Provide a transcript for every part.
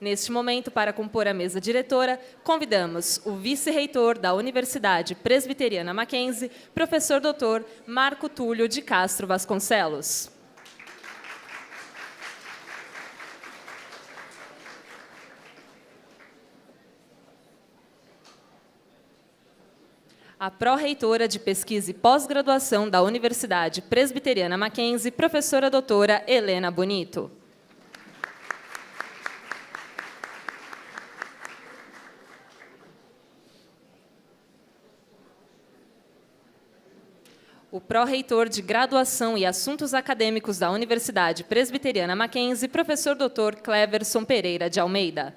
Neste momento, para compor a mesa diretora, convidamos o vice-reitor da Universidade Presbiteriana Mackenzie, professor Dr. Marco Túlio de Castro Vasconcelos. A pró-reitora de Pesquisa e Pós-Graduação da Universidade Presbiteriana Mackenzie, professora doutora Helena Bonito. O pró-reitor de Graduação e Assuntos Acadêmicos da Universidade Presbiteriana Mackenzie, professor Dr. Cleverson Pereira de Almeida.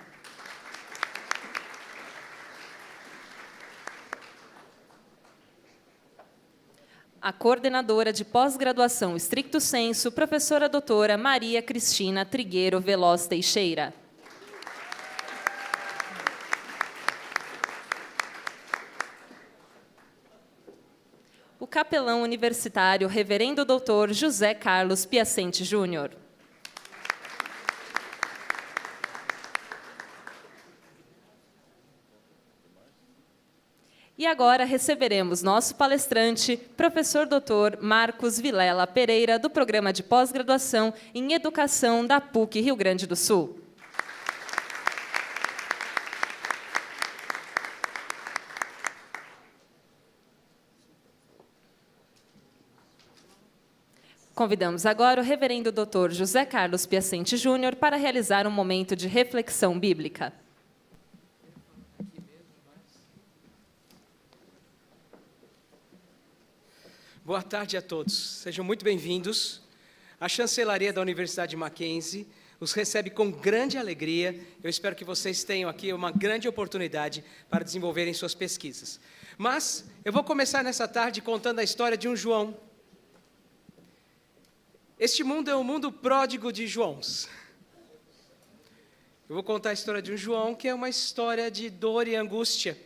A coordenadora de pós-graduação estricto sensu, professora doutora Maria Cristina Trigueiro Veloz Teixeira. O capelão universitário reverendo doutor José Carlos Piacente Júnior. E agora receberemos nosso palestrante, professor Dr. Marcos Vilela Pereira, do Programa de Pós-Graduação em Educação da PUC Rio Grande do Sul. Convidamos agora o reverendo Dr. José Carlos Piacente Júnior para realizar um momento de reflexão bíblica. Boa tarde a todos. Sejam muito bem-vindos. A chancelaria da Universidade Mackenzie os recebe com grande alegria. Eu espero que vocês tenham aqui uma grande oportunidade para desenvolverem suas pesquisas. Mas eu vou começar nessa tarde contando a história de um João. Este mundo é um mundo pródigo de Joãos. Eu vou contar a história de um João que é uma história de dor e angústia,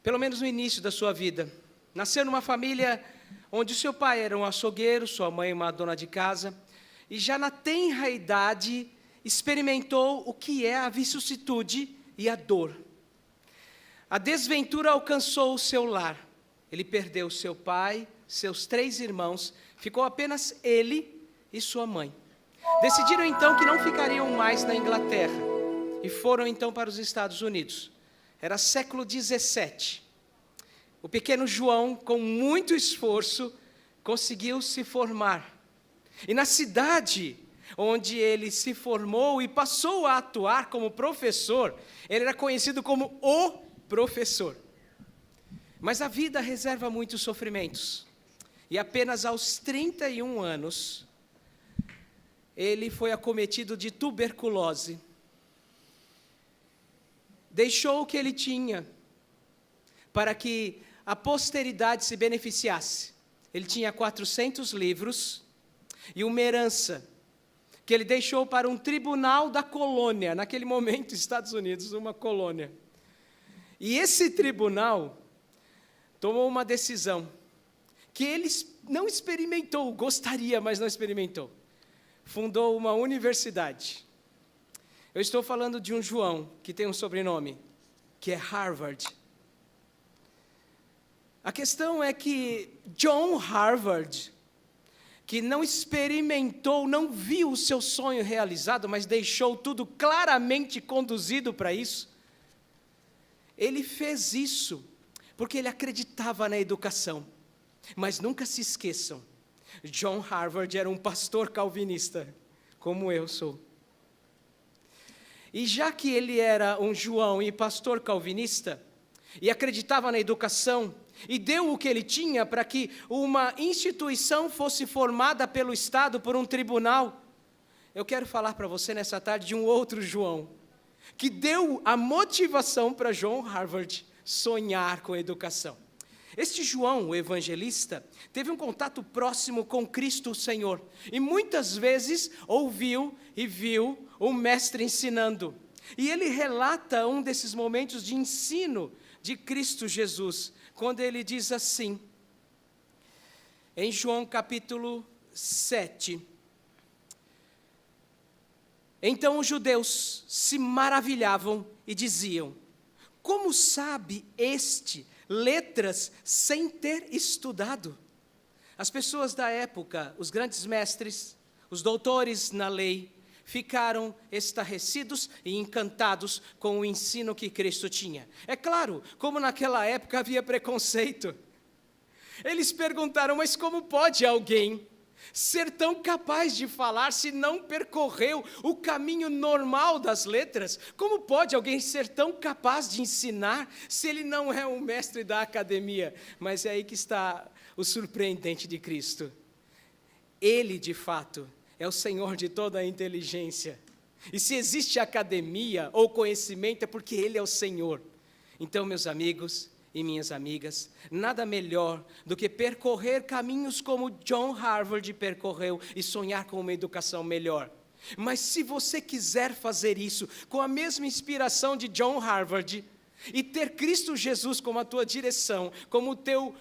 pelo menos no início da sua vida. Nasceu numa família onde o seu pai era um açougueiro, sua mãe uma dona de casa, e já na tenra idade experimentou o que é a vicissitude e a dor. A desventura alcançou o seu lar. Ele perdeu seu pai, seus 3 irmãos, ficou apenas ele e sua mãe. Decidiram então que não ficariam mais na Inglaterra e foram então para os Estados Unidos. Era século 17. O pequeno João, com muito esforço, conseguiu se formar. E na cidade onde ele se formou e passou a atuar como professor, ele era conhecido como o professor. Mas a vida reserva muitos sofrimentos. E apenas aos 31 anos, ele foi acometido de tuberculose. Deixou o que ele tinha para que a posteridade se beneficiasse. Ele tinha 400 livros e uma herança que ele deixou para um tribunal da colônia, naquele momento, Estados Unidos, uma colônia. E esse tribunal tomou uma decisão que ele não experimentou, gostaria, mas não experimentou. Fundou uma universidade. Eu estou falando de um João que tem um sobrenome, que é Harvard. A questão é que John Harvard, que não experimentou, não viu o seu sonho realizado, mas deixou tudo claramente conduzido para isso, ele fez isso porque ele acreditava na educação. Mas nunca se esqueçam, John Harvard era um pastor calvinista, como eu sou. E já que ele era um João e pastor calvinista, e acreditava na educação, e deu o que ele tinha para que uma instituição fosse formada pelo Estado, por um tribunal, eu quero falar para você nessa tarde de um outro João, que deu a motivação para John Harvard sonhar com a educação. Este João, o evangelista, teve um contato próximo com Cristo o Senhor, e muitas vezes ouviu e viu o mestre ensinando. E ele relata um desses momentos de ensino de Cristo Jesus, quando ele diz assim, em João capítulo 7, Então os judeus se maravilhavam e diziam: como sabe este letras sem ter estudado? As pessoas da época, os grandes mestres, os doutores na lei, ficaram estarrecidos e encantados com o ensino que Cristo tinha. É claro, como naquela época havia preconceito. Eles perguntaram: mas como pode alguém ser tão capaz de falar se não percorreu o caminho normal das letras? Como pode alguém ser tão capaz de ensinar se ele não é um mestre da academia? Mas é aí que está o surpreendente de Cristo. Ele, de fato, é o Senhor de toda a inteligência. E se existe academia ou conhecimento, é porque Ele é o Senhor. Então, meus amigos e minhas amigas, nada melhor do que percorrer caminhos como John Harvard percorreu e sonhar com uma educação melhor. Mas se você quiser fazer isso com a mesma inspiração de John Harvard e ter Cristo Jesus como a tua direção, como o teu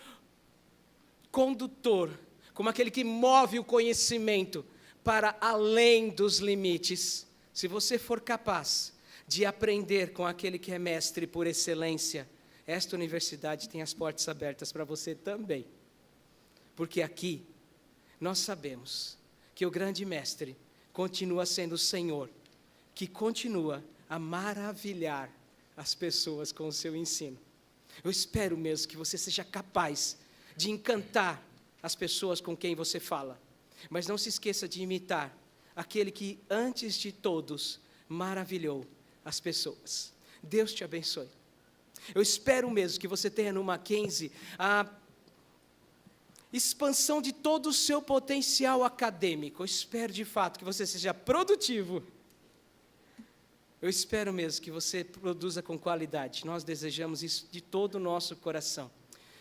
condutor, como aquele que move o conhecimento para além dos limites, se você for capaz de aprender com aquele que é mestre por excelência, esta universidade tem as portas abertas para você também. Porque aqui nós sabemos que o grande mestre continua sendo o Senhor, que continua a maravilhar as pessoas com o seu ensino. Eu espero mesmo que você seja capaz de encantar as pessoas com quem você fala. Mas não se esqueça de imitar aquele que antes de todos maravilhou as pessoas. Deus te abençoe. Eu espero mesmo que você tenha no Mackenzie a expansão de todo o seu potencial acadêmico. Eu espero de fato que você seja produtivo. Eu espero mesmo que você produza com qualidade. Nós desejamos isso de todo o nosso coração.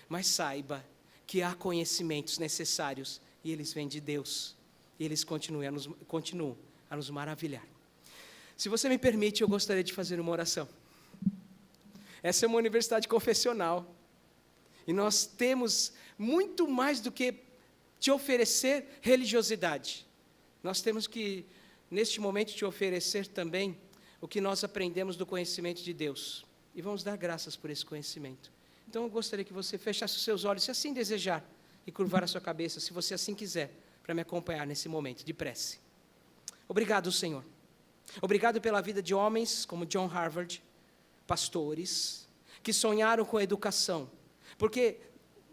Mas saiba que há conhecimentos necessários e eles vêm de Deus. E eles continuam a nos maravilhar. Se você me permite, eu gostaria de fazer uma oração. Essa é uma universidade confessional. E nós temos muito mais do que te oferecer religiosidade. Nós temos que, neste momento, te oferecer também o que nós aprendemos do conhecimento de Deus. E vamos dar graças por esse conhecimento. Então, eu gostaria que você fechasse os seus olhos, se assim desejar, e curvar a sua cabeça, se você assim quiser, para me acompanhar nesse momento de prece. Obrigado, Senhor. Obrigado pela vida de homens como John Harvard, pastores, que sonharam com a educação. Porque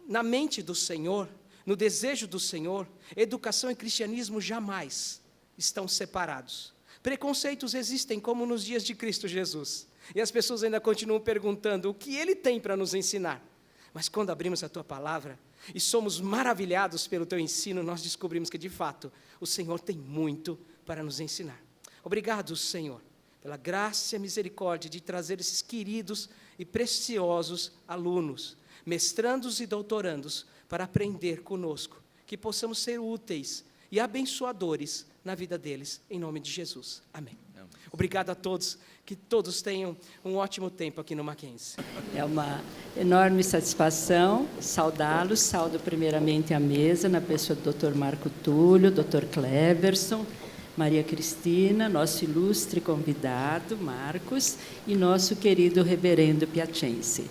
na mente do Senhor, no desejo do Senhor, educação e cristianismo jamais estão separados. Preconceitos existem como nos dias de Cristo Jesus. E as pessoas ainda continuam perguntando o que Ele tem para nos ensinar. Mas quando abrimos a Tua palavra e somos maravilhados pelo Teu ensino, nós descobrimos que, de fato, o Senhor tem muito para nos ensinar. Obrigado, Senhor, pela graça e misericórdia de trazer esses queridos e preciosos alunos, mestrandos e doutorandos, para aprender conosco, que possamos ser úteis e abençoadores na vida deles, em nome de Jesus. Amém. Obrigado a todos, que todos tenham um ótimo tempo aqui no Mackenzie. É uma enorme satisfação saudá-los. Saudo primeiramente a mesa, na pessoa do Dr. Marco Túlio, Dr. Cleverson, Maria Cristina, nosso ilustre convidado, Marcos, e nosso querido reverendo Piacenzi.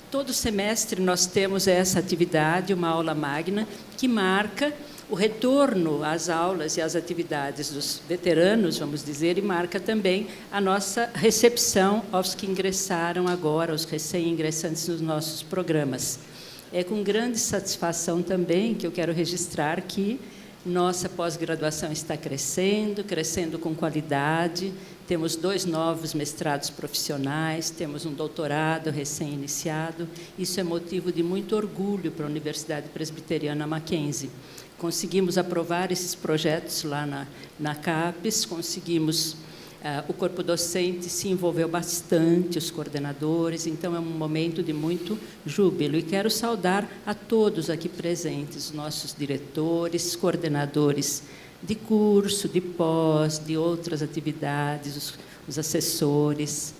Todo semestre nós temos essa atividade, uma aula magna, que marca o retorno às aulas e às atividades dos veteranos, vamos dizer, e marca também a nossa recepção aos que ingressaram agora, aos recém-ingressantes nos nossos programas. É com grande satisfação também que eu quero registrar que nossa pós-graduação está crescendo com qualidade. Temos 2 novos mestrados profissionais, temos um doutorado recém-iniciado. Isso é motivo de muito orgulho para a Universidade Presbiteriana Mackenzie. Conseguimos aprovar esses projetos lá na CAPES, conseguimos, o corpo docente se envolveu bastante, os coordenadores, então é um momento de muito júbilo. E quero saudar a todos aqui presentes, nossos diretores, coordenadores de curso, de pós, de outras atividades, os assessores,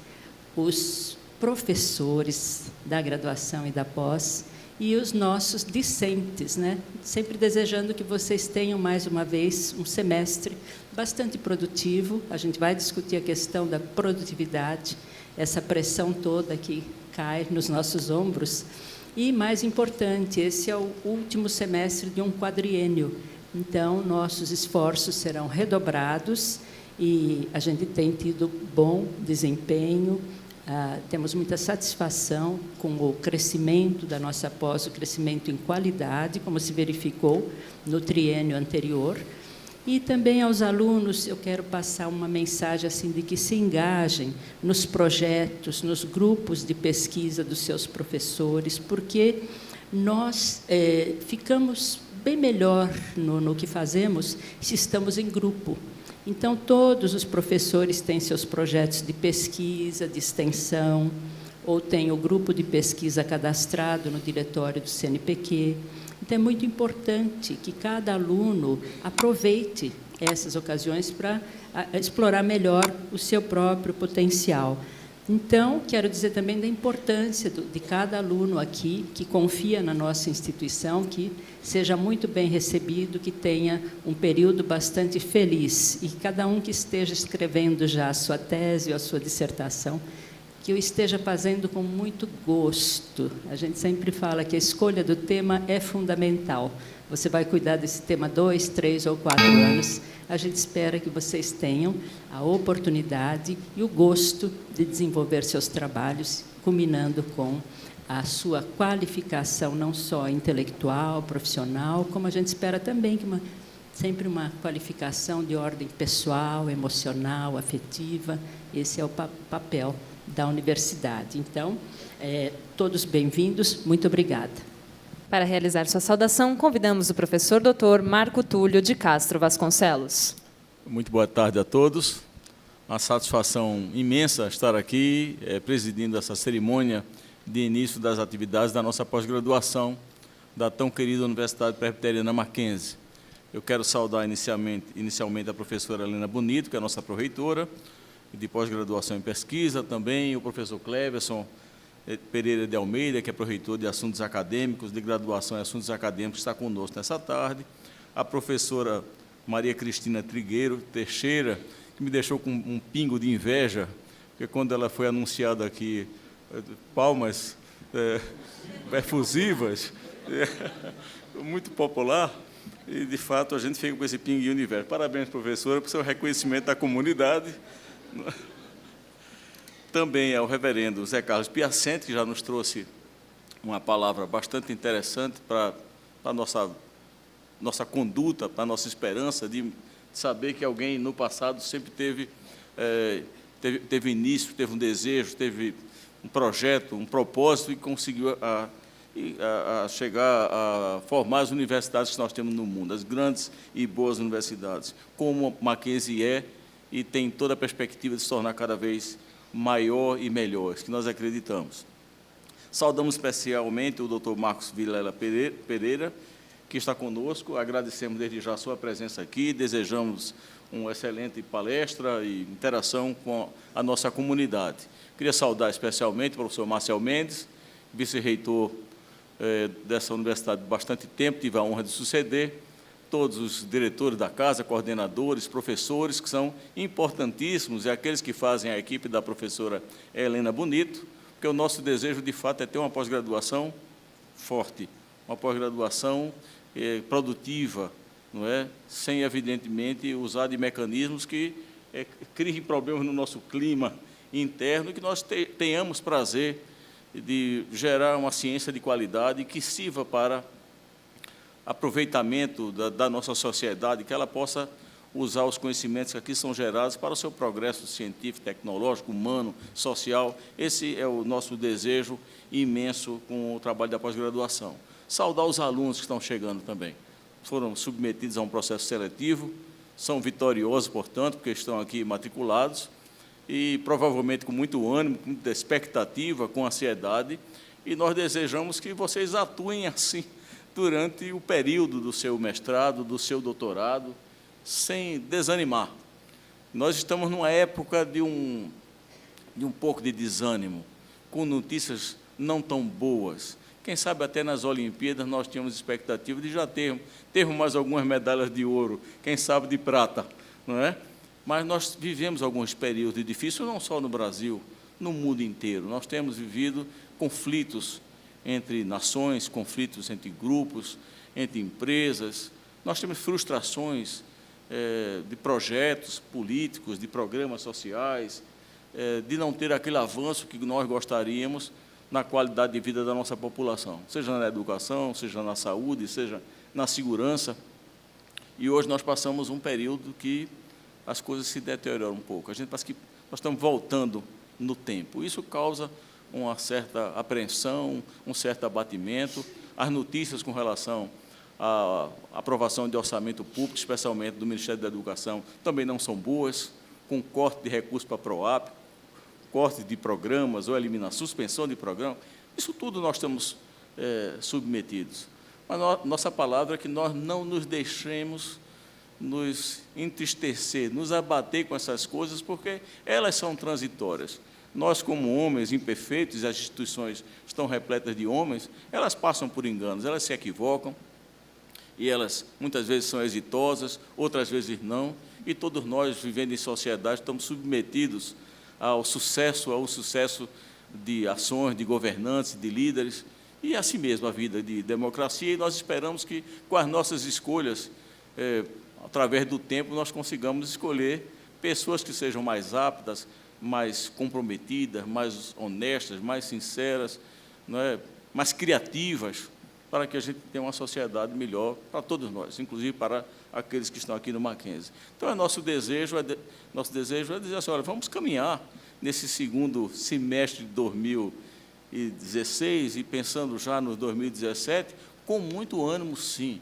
os professores da graduação e da pós, e os nossos discentes, né? Sempre desejando que vocês tenham, mais uma vez, um semestre bastante produtivo. A gente vai discutir a questão da produtividade, essa pressão toda que cai nos nossos ombros. E, mais importante, esse é o último semestre de um quadriênio. Então, nossos esforços serão redobrados e a gente tem tido bom desempenho. Temos muita satisfação com o crescimento da nossa pós, o crescimento em qualidade, como se verificou no triênio anterior. E também aos alunos, eu quero passar uma mensagem assim, de que se engajem nos projetos, nos grupos de pesquisa dos seus professores, porque nós ficamos bem melhor no que fazemos se estamos em grupo. Então, todos os professores têm seus projetos de pesquisa, de extensão, ou têm o grupo de pesquisa cadastrado no diretório do CNPq. Então, é muito importante que cada aluno aproveite essas ocasiões para explorar melhor o seu próprio potencial. Então, quero dizer também da importância de cada aluno aqui que confia na nossa instituição, que seja muito bem recebido, que tenha um período bastante feliz. E cada um que esteja escrevendo já a sua tese ou a sua dissertação, que o esteja fazendo com muito gosto. A gente sempre fala que a escolha do tema é fundamental. Você vai cuidar desse tema 2, 3 ou 4 anos. A gente espera que vocês tenham a oportunidade e o gosto de desenvolver seus trabalhos, culminando com a sua qualificação, não só intelectual, profissional, como a gente espera também que sempre uma qualificação de ordem pessoal, emocional, afetiva. Esse é o papel da universidade. Então, todos bem-vindos. Muito obrigada. Para realizar sua saudação, convidamos o professor Dr. Marco Túlio de Castro Vasconcelos. Muito boa tarde a todos. Uma satisfação imensa estar aqui, presidindo essa cerimônia de início das atividades da nossa pós-graduação da tão querida Universidade Presbiteriana Mackenzie. Eu quero saudar inicialmente a professora Helena Bonito, que é a nossa pró-reitora de pós-graduação em pesquisa, também o professor Cleverson Pereira de Almeida, que é pró-reitor de Assuntos Acadêmicos, de Graduação em Assuntos Acadêmicos, está conosco nessa tarde. A professora Maria Cristina Trigueiro Teixeira, que me deixou com um pingo de inveja, porque quando ela foi anunciada aqui, palmas efusivas, muito popular, e, de fato, a gente fica com esse pinguinho de inveja. Parabéns, professora, por seu reconhecimento da comunidade. Também ao reverendo Zé Carlos Piacente, que já nos trouxe uma palavra bastante interessante para a nossa conduta, para a nossa esperança de saber que alguém no passado sempre teve início, teve um desejo, teve um projeto, um propósito e conseguiu chegar a formar as universidades que nós temos no mundo, as grandes e boas universidades, como a Mackenzie é e tem toda a perspectiva de se tornar cada vez maior e melhor, que nós acreditamos. Saudamos especialmente o Dr. Marcos Vilela Pereira, que está conosco. Agradecemos desde já a sua presença aqui, desejamos uma excelente palestra e interação com a nossa comunidade. Queria saudar especialmente o professor Marcel Mendes, vice-reitor dessa universidade há bastante tempo, tive a honra de suceder, todos os diretores da casa, coordenadores, professores, que são importantíssimos, e aqueles que fazem a equipe da professora Helena Bonito, porque o nosso desejo, de fato, é ter uma pós-graduação forte, uma pós-graduação produtiva, não é? Sem, evidentemente, usar de mecanismos que criem problemas no nosso clima interno, e que nós tenhamos prazer de gerar uma ciência de qualidade que sirva para aproveitamento da nossa sociedade, que ela possa usar os conhecimentos que aqui são gerados para o seu progresso científico, tecnológico, humano, social. Esse é o nosso desejo imenso com o trabalho da pós-graduação. Saudar os alunos que estão chegando também. Foram submetidos a um processo seletivo, são vitoriosos, portanto, porque estão aqui matriculados, e provavelmente com muito ânimo, com muita expectativa, com ansiedade, e nós desejamos que vocês atuem assim durante o período do seu mestrado, do seu doutorado, sem desanimar. Nós estamos numa época de um pouco de desânimo, com notícias não tão boas, Quem sabe até nas Olimpíadas nós tínhamos expectativa de já termos mais algumas medalhas de ouro, quem sabe de prata, não é? Mas nós vivemos alguns períodos difíceis, não só no Brasil, no mundo inteiro. Nós temos vivido conflitos entre nações, conflitos entre grupos, entre empresas. Nós temos frustrações de projetos políticos, de programas sociais, de não ter aquele avanço que nós gostaríamos na qualidade de vida da nossa população, seja na educação, seja na saúde, seja na segurança. E hoje nós passamos um período que as coisas se deterioram um pouco. A gente parece que nós estamos voltando no tempo. Isso causa uma certa apreensão, um certo abatimento. As notícias com relação à aprovação de orçamento público, especialmente do Ministério da Educação, também não são boas, com corte de recursos para a PROAP, corte de programas ou suspensão de programas. Isso tudo nós estamos submetidos. Mas nossa palavra é que nós não nos deixemos nos entristecer, nos abater com essas coisas, porque elas são transitórias. Nós, como homens imperfeitos, as instituições estão repletas de homens, elas passam por enganos, elas se equivocam, e elas muitas vezes são exitosas, outras vezes não, e todos nós, vivendo em sociedade, estamos submetidos ao sucesso de ações, de governantes, de líderes, e assim mesmo a vida de democracia, e nós esperamos que, com as nossas escolhas, através do tempo, nós consigamos escolher pessoas que sejam mais aptas, mais comprometidas, mais honestas, mais sinceras, não é? Mais criativas, para que a gente tenha uma sociedade melhor para todos nós, inclusive para aqueles que estão aqui no Mackenzie. Então, nosso desejo é dizer assim, olha, vamos caminhar nesse segundo semestre de 2016 e pensando já no 2017, com muito ânimo, sim.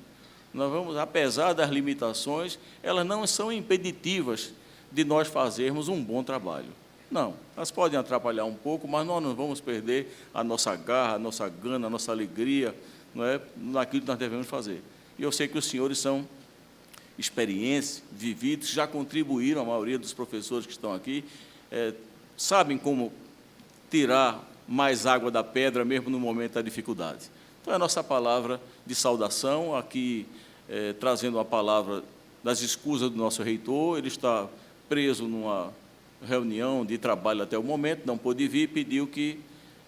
Nós vamos, apesar das limitações, elas não são impeditivas de nós fazermos um bom trabalho. Não, elas podem atrapalhar um pouco, mas nós não vamos perder a nossa garra, a nossa gana, a nossa alegria, não é, naquilo que nós devemos fazer. E eu sei que os senhores são experientes, vividos, já contribuíram, a maioria dos professores que estão aqui, sabem como tirar mais água da pedra, mesmo no momento da dificuldade. Então, é a nossa palavra de saudação, aqui trazendo a palavra das escusas do nosso reitor. Ele está preso numa reunião de trabalho até o momento, não pôde vir, pediu que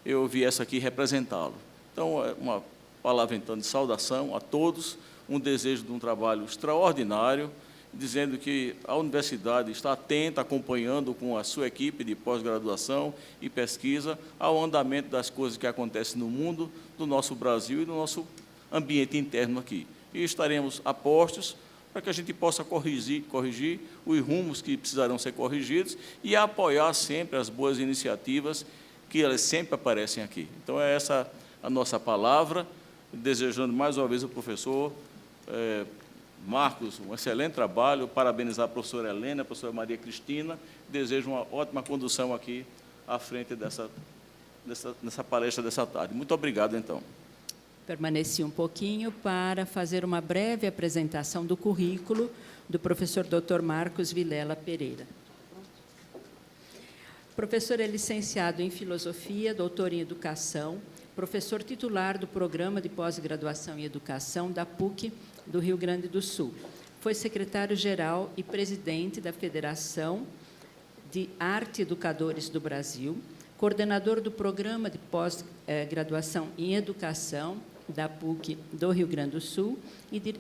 eu viesse aqui representá-lo. Então, é uma palavra, então, de saudação a todos, um desejo de um trabalho extraordinário, dizendo que a universidade está atenta, acompanhando com a sua equipe de pós-graduação e pesquisa ao andamento das coisas que acontecem no mundo, do nosso Brasil e do nosso ambiente interno aqui. E estaremos a postos para que a gente possa corrigir os rumos que precisarão ser corrigidos e apoiar sempre as boas iniciativas que elas sempre aparecem aqui. Então, é essa a nossa palavra, desejando mais uma vez ao professor Marcos um excelente trabalho, parabenizar a professora Helena, a professora Maria Cristina, desejo uma ótima condução aqui à frente dessa palestra dessa tarde. Muito obrigado, então. Permaneci um pouquinho para fazer uma breve apresentação do currículo do professor Dr. Marcos Vilela Pereira. O professor é licenciado em Filosofia, doutor em Educação, professor titular do Programa de Pós-Graduação em Educação da PUC do Rio Grande do Sul. Foi secretário-geral e presidente da Federação de Arte Educadores do Brasil, coordenador do Programa de Pós-Graduação em Educação da PUC do Rio Grande do Sul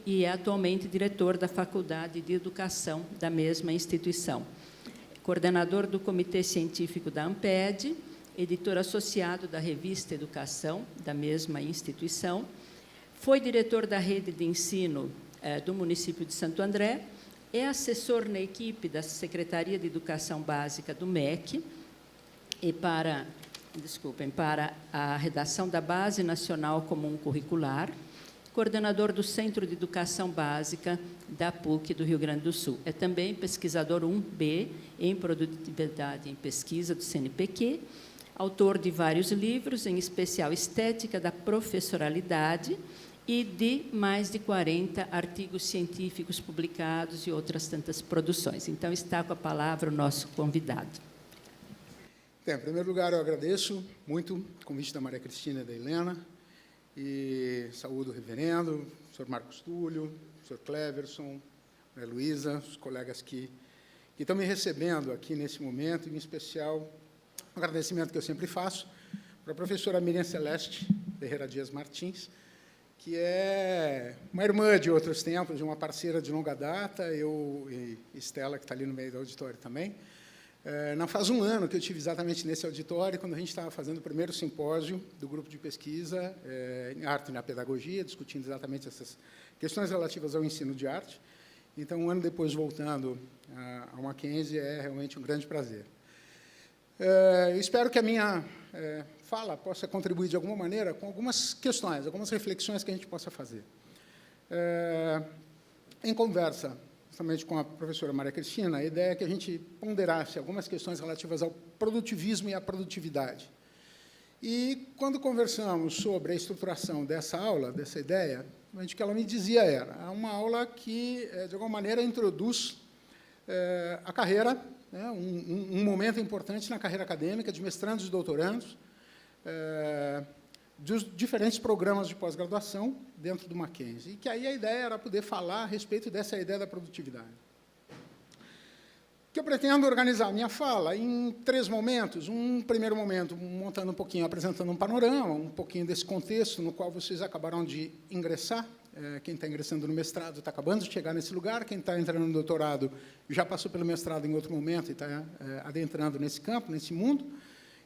e é atualmente diretor da Faculdade de Educação da mesma instituição. Coordenador do Comitê Científico da AMPED, editor associado da revista Educação, da mesma instituição, foi diretor da rede de ensino do município de Santo André, é assessor na equipe da Secretaria de Educação Básica do MEC e para a redação da Base Nacional Comum Curricular, coordenador do Centro de Educação Básica da PUC do Rio Grande do Sul. É também pesquisador 1B em Produtividade em Pesquisa do CNPq, autor de vários livros, em especial Estética da Professoralidade, e de mais de 40 artigos científicos publicados e outras tantas produções. Então, está com a palavra o nosso convidado. Bem, em primeiro lugar, eu agradeço muito o convite da Maria Cristina e da Helena. E saúdo o reverendo, o senhor Marcos Túlio, o senhor Cleverson, a Luísa, os colegas que estão me recebendo aqui nesse momento, em especial, um agradecimento que eu sempre faço para a professora Miriam Celeste Ferreira Dias Martins, que é uma irmã de outros tempos, de uma parceira de longa data, eu e Estela, que está ali no meio do auditório também. Não faz um ano que eu estive exatamente nesse auditório, quando a gente estava fazendo o primeiro simpósio do grupo de pesquisa em arte e na pedagogia, discutindo exatamente essas questões relativas ao ensino de arte. Então, um ano depois, voltando ao Mackenzie, é realmente um grande prazer. Eu espero que a minha fala possa contribuir de alguma maneira com algumas questões, algumas reflexões que a gente possa fazer. Em conversa, justamente com a professora Maria Cristina, a ideia é que a gente ponderasse algumas questões relativas ao produtivismo e à produtividade. E, quando conversamos sobre a estruturação dessa aula, dessa ideia, o que ela me dizia era uma aula que, de alguma maneira, introduz a carreira, né, um momento importante na carreira acadêmica de mestrandos e doutorandos, dos diferentes programas de pós-graduação dentro do Mackenzie. E que aí a ideia era poder falar a respeito dessa ideia da produtividade. Que eu pretendo organizar a minha fala em 3 momentos. Um primeiro momento, montando um pouquinho, apresentando um panorama, um pouquinho desse contexto no qual vocês acabaram de ingressar. Quem está ingressando no mestrado está acabando de chegar nesse lugar, quem está entrando no doutorado já passou pelo mestrado em outro momento e está adentrando nesse campo, nesse mundo.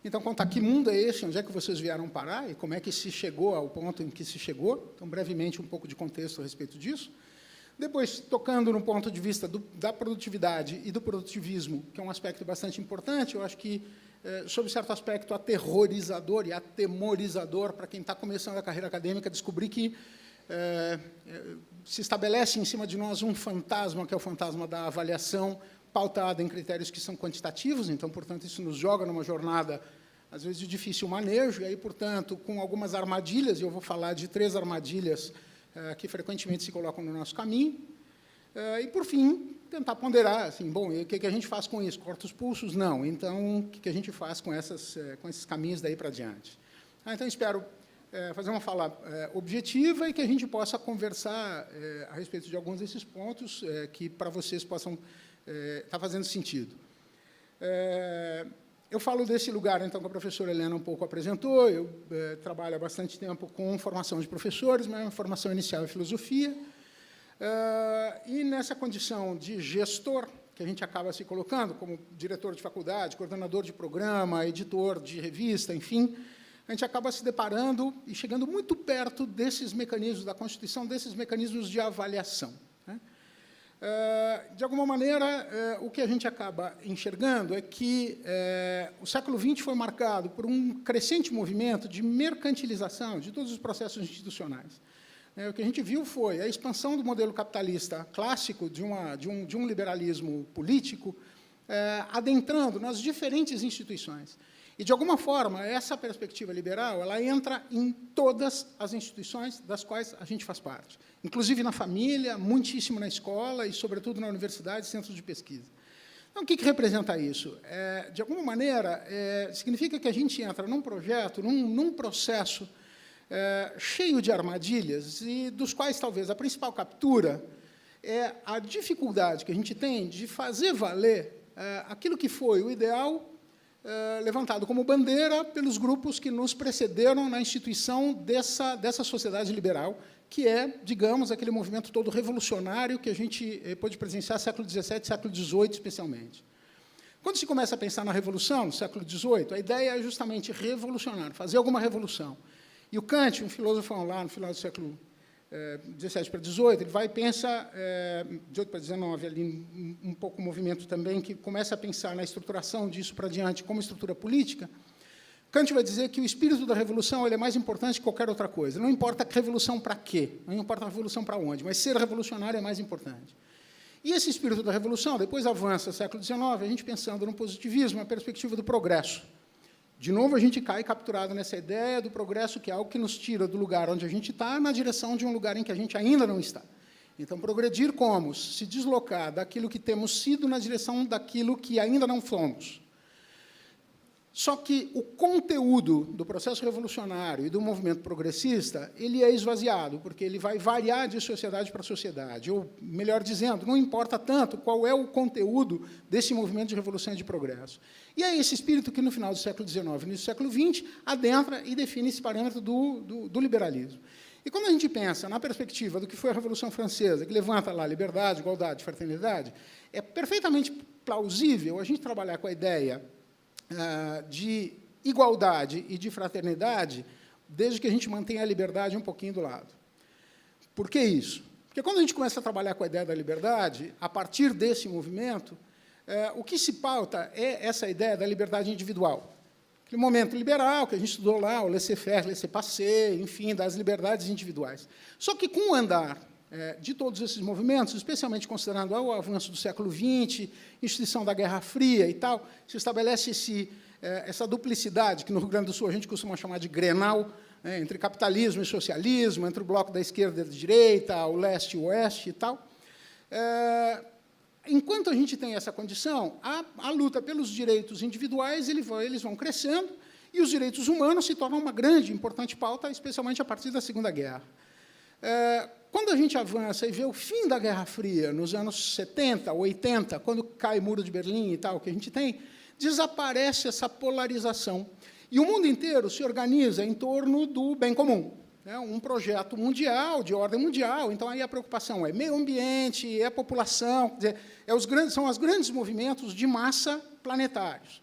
Então, contar que mundo é esse, onde é que vocês vieram parar e como é que se chegou ao ponto em que se chegou. Então, brevemente, um pouco de contexto a respeito disso. Depois, tocando no ponto de vista da produtividade e do produtivismo, que é um aspecto bastante importante, eu acho que, sob certo aspecto, aterrorizador e atemorizador para quem está começando a carreira acadêmica, descobrir que se estabelece em cima de nós um fantasma, que é o fantasma da avaliação, pautada em critérios que são quantitativos, então, portanto, isso nos joga numa jornada, às vezes, de difícil manejo, e aí, portanto, com algumas armadilhas, e eu vou falar de 3 armadilhas que frequentemente se colocam no nosso caminho, e, por fim, tentar ponderar, assim, bom, e o que a gente faz com isso? Corta os pulsos? Não. Então, o que a gente faz com esses caminhos daí para diante? Então, espero fazer uma fala objetiva e que a gente possa conversar a respeito de alguns desses pontos que, para vocês, possam estar fazendo sentido. Eu falo desse lugar, então, que a professora Helena um pouco apresentou. Eu trabalho há bastante tempo com formação de professores, mas a formação inicial é filosofia. E, nessa condição de gestor, que a gente acaba se colocando como diretor de faculdade, coordenador de programa, editor de revista, enfim, a gente acaba se deparando e chegando muito perto desses mecanismos da Constituição, desses mecanismos de avaliação. De alguma maneira, o que a gente acaba enxergando é que o século XX foi marcado por um crescente movimento de mercantilização de todos os processos institucionais. O que a gente viu foi a expansão do modelo capitalista clássico, de um liberalismo político, adentrando nas diferentes instituições. E, de alguma forma, essa perspectiva liberal ela entra em todas as instituições das quais a gente faz parte, inclusive na família, muitíssimo na escola e, sobretudo, na universidade e centros de pesquisa. Então, o que representa isso? De alguma maneira, significa que a gente entra num projeto, num processo cheio de armadilhas, e dos quais, talvez, a principal captura é a dificuldade que a gente tem de fazer valer aquilo que foi o ideal levantado como bandeira pelos grupos que nos precederam na instituição dessa sociedade liberal, que é, digamos, aquele movimento todo revolucionário que a gente pôde presenciar no século XVII, século XVIII, especialmente. Quando se começa a pensar na revolução, no século XVIII, a ideia é justamente revolucionar, fazer alguma revolução. E o Kant, um filósofo lá no final do século XVII para XVIII, ele vai e pensa, XVIII para XIX, ali um pouco o movimento também, que começa a pensar na estruturação disso para diante como estrutura política. Kant vai dizer que o espírito da revolução ele é mais importante que qualquer outra coisa. Não importa a revolução para quê, não importa a revolução para onde, mas ser revolucionário é mais importante. E esse espírito da revolução, depois avança no século XIX, a gente pensando no positivismo, a perspectiva do progresso. De novo, a gente cai capturado nessa ideia do progresso, que é algo que nos tira do lugar onde a gente está, na direção de um lugar em que a gente ainda não está. Então, progredir como? Se deslocar daquilo que temos sido na direção daquilo que ainda não fomos. Só que o conteúdo do processo revolucionário e do movimento progressista, ele é esvaziado, porque ele vai variar de sociedade para sociedade. Ou, melhor dizendo, não importa tanto qual é o conteúdo desse movimento de revolução e de progresso. E é esse espírito que, no final do século XIX e início do século XX, adentra e define esse parâmetro do liberalismo. E quando a gente pensa na perspectiva do que foi a Revolução Francesa, que levanta lá liberdade, igualdade, fraternidade, é perfeitamente plausível a gente trabalhar com a ideia de igualdade e de fraternidade, desde que a gente mantenha a liberdade um pouquinho do lado. Por que isso? Porque quando a gente começa a trabalhar com a ideia da liberdade, a partir desse movimento, o que se pauta é essa ideia da liberdade individual. Aquele momento liberal que a gente estudou lá, o laissez-faire, laissez-passer, enfim, das liberdades individuais. Só que, com o andar de todos esses movimentos, especialmente considerando o avanço do século XX, instituição da Guerra Fria e tal, se estabelece essa duplicidade, que no Rio Grande do Sul a gente costuma chamar de Grenal, entre capitalismo e socialismo, entre o bloco da esquerda e da direita, o leste e o oeste e tal. Enquanto a gente tem essa condição, a luta pelos direitos individuais eles vão crescendo, e os direitos humanos se tornam uma grande, importante pauta, especialmente a partir da Segunda Guerra. Quando a gente avança e vê o fim da Guerra Fria, nos anos 70, 80, quando cai o Muro de Berlim e tal, que a gente tem, desaparece essa polarização. E o mundo inteiro se organiza em torno do bem comum, né? Um projeto mundial, de ordem mundial. Então, aí a preocupação é meio ambiente, é população, quer dizer, são os grandes movimentos de massa planetários.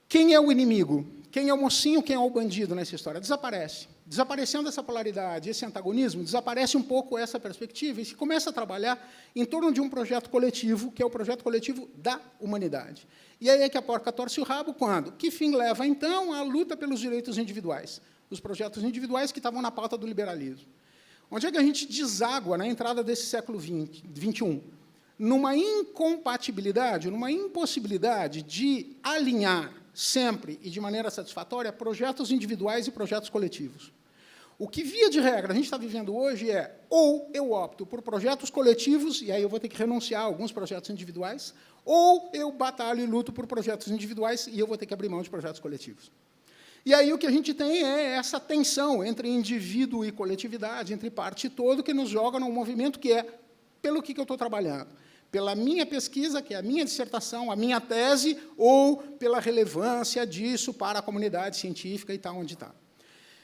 Quem é o inimigo? Quem é o mocinho, quem é o bandido nessa história? Desaparece. Desaparecendo essa polaridade, esse antagonismo, desaparece um pouco essa perspectiva e se começa a trabalhar em torno de um projeto coletivo, que é o projeto coletivo da humanidade. E aí é que a porca torce o rabo quando? Que fim leva, então, a luta pelos direitos individuais, os projetos individuais que estavam na pauta do liberalismo. Onde é que a gente deságua na entrada desse século XXI? Numa incompatibilidade, numa impossibilidade de alinhar sempre e de maneira satisfatória projetos individuais e projetos coletivos. O que, via de regra, a gente está vivendo hoje é ou eu opto por projetos coletivos, e aí eu vou ter que renunciar a alguns projetos individuais, ou eu batalho e luto por projetos individuais, e eu vou ter que abrir mão de projetos coletivos. E aí o que a gente tem é essa tensão entre indivíduo e coletividade, entre parte e todo, que nos joga num movimento que é pelo que eu estou trabalhando. Pela minha pesquisa, que é a minha dissertação, a minha tese, ou pela relevância disso para a comunidade científica e tal, onde está.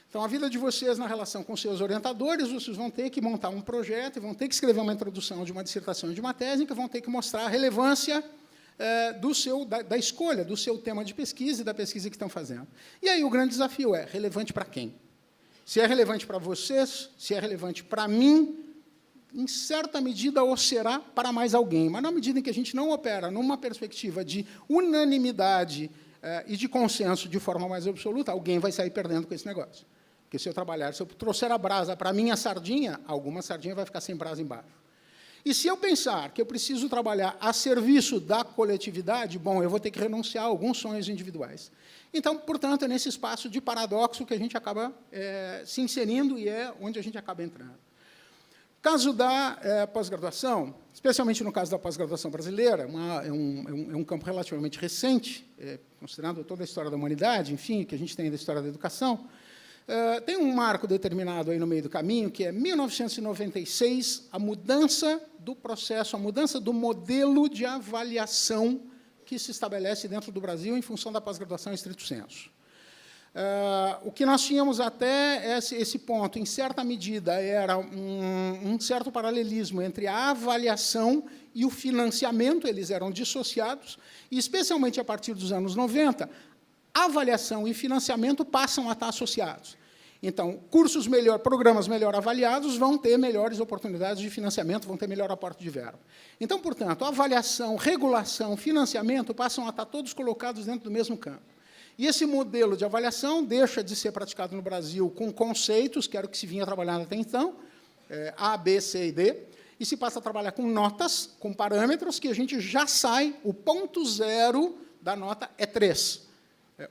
Então, a vida de vocês na relação com seus orientadores, vocês vão ter que montar um projeto, e vão ter que escrever uma introdução de uma dissertação e de uma tese, que vão ter que mostrar a relevância da escolha do seu tema de pesquisa e da pesquisa que estão fazendo. E aí o grande desafio é, relevante para quem? Se é relevante para vocês, se é relevante para mim, em certa medida, ou será para mais alguém. Mas, na medida em que a gente não opera numa perspectiva de unanimidade e de consenso de forma mais absoluta, alguém vai sair perdendo com esse negócio. Porque, se eu trouxer a brasa para a minha sardinha, alguma sardinha vai ficar sem brasa embaixo. E, se eu pensar que eu preciso trabalhar a serviço da coletividade, bom, eu vou ter que renunciar a alguns sonhos individuais. Então, portanto, é nesse espaço de paradoxo que a gente acaba se inserindo e é onde a gente acaba entrando. Caso da pós-graduação, especialmente no caso da pós-graduação brasileira, é um campo relativamente recente, considerando toda a história da humanidade, enfim, que a gente tem da história da educação, tem um marco determinado aí no meio do caminho, que é 1996, a mudança do processo, a mudança do modelo de avaliação que se estabelece dentro do Brasil em função da pós-graduação em estrito senso. O que nós tínhamos até esse ponto, em certa medida, era um certo paralelismo entre a avaliação e o financiamento, eles eram dissociados, e, especialmente a partir dos anos 90, avaliação e financiamento passam a estar associados. Então, programas melhor avaliados vão ter melhores oportunidades de financiamento, vão ter melhor aporte de verba. Então, portanto, avaliação, regulação, financiamento passam a estar todos colocados dentro do mesmo campo. E esse modelo de avaliação deixa de ser praticado no Brasil com conceitos, que era o que se vinha trabalhando até então, A, B, C e D, e se passa a trabalhar com notas, com parâmetros, que a gente já sai, o ponto zero da nota é 3.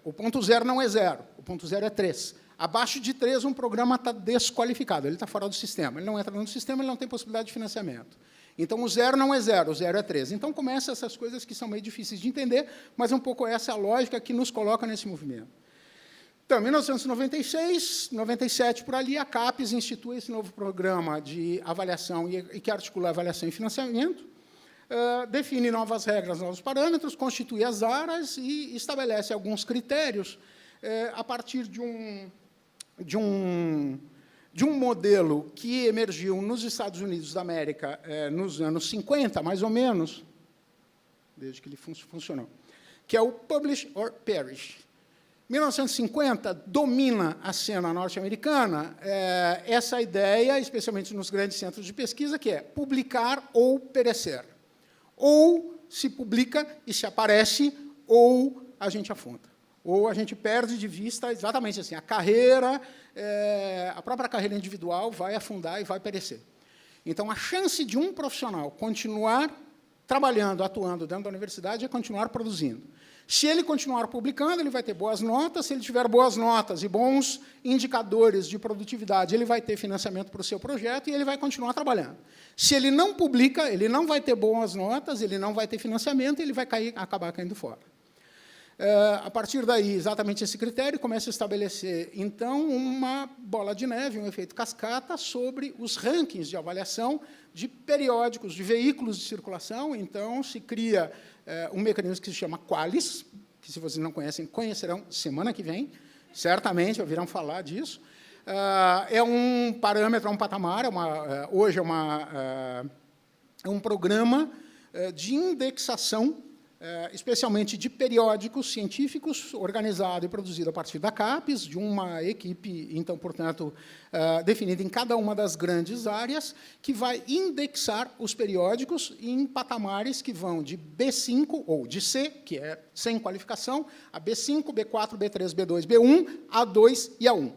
O ponto zero não é 0, o ponto zero é 3. Abaixo de 3, um programa está desqualificado, ele está fora do sistema. Ele não entra no sistema, ele não tem possibilidade de financiamento. Então, o 0 não é 0, o 0 é 3. Então, começam essas coisas que são meio difíceis de entender, mas um pouco essa é a lógica que nos coloca nesse movimento. Então, em 1996, 97, por ali, a CAPES institui esse novo programa de avaliação e que articula avaliação e financiamento, define novas regras, novos parâmetros, constitui as áreas e estabelece alguns critérios a partir de um modelo que emergiu nos Estados Unidos da América nos anos 50, mais ou menos, desde que ele funcionou, que é o Publish or Perish. 1950 domina a cena norte-americana essa ideia, especialmente nos grandes centros de pesquisa, que é publicar ou perecer. Ou se publica e se aparece, ou a gente afunda. Ou a gente perde de vista exatamente assim, a carreira, a própria carreira individual vai afundar e vai perecer. Então, a chance de um profissional continuar trabalhando, atuando dentro da universidade é continuar produzindo. Se ele continuar publicando, ele vai ter boas notas. Se ele tiver boas notas e bons indicadores de produtividade, ele vai ter financiamento para o seu projeto e ele vai continuar trabalhando. Se ele não publica, ele não vai ter boas notas, ele não vai ter financiamento e ele vai acabar caindo fora. A partir daí, exatamente esse critério começa a estabelecer, então, uma bola de neve, um efeito cascata sobre os rankings de avaliação de periódicos, de veículos de circulação. Então, se cria um mecanismo que se chama Qualis, que, se vocês não conhecem, conhecerão semana que vem, certamente ouvirão falar disso. É um parâmetro, é um patamar, hoje é um programa de indexação, especialmente de periódicos científicos, organizado e produzido a partir da CAPES, de uma equipe, então, portanto, definida em cada uma das grandes áreas, que vai indexar os periódicos em patamares que vão de B5, ou de C, que é sem qualificação, a B5, B4, B3, B2, B1, A2 e A1.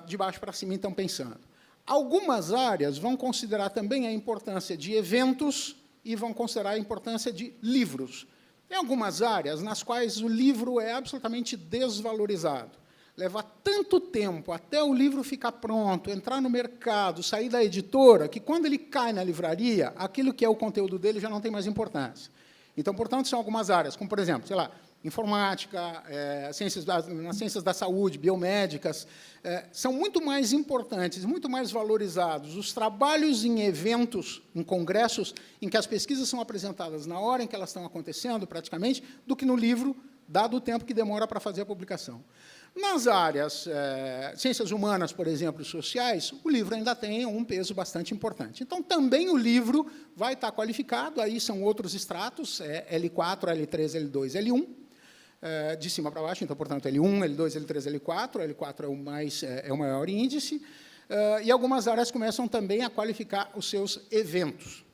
De baixo para cima, então, pensando. Algumas áreas vão considerar também a importância de eventos e vão considerar a importância de livros. Tem algumas áreas nas quais o livro é absolutamente desvalorizado. Leva tanto tempo até o livro ficar pronto, entrar no mercado, sair da editora, que, quando ele cai na livraria, aquilo que é o conteúdo dele já não tem mais importância. Então, portanto, são algumas áreas, como, por exemplo, sei lá, informática, nas ciências da saúde, biomédicas, são muito mais importantes, muito mais valorizados os trabalhos em eventos, em congressos, em que as pesquisas são apresentadas na hora em que elas estão acontecendo, praticamente, do que no livro, dado o tempo que demora para fazer a publicação. Nas áreas ciências humanas, por exemplo, e sociais, o livro ainda tem um peso bastante importante. Então, também o livro vai estar qualificado, aí são outros estratos, L4, L3, L2, L1, de cima para baixo, então, portanto, L1, L2, L3, L4, L4 é o maior índice, e algumas áreas começam também a qualificar os seus eventos.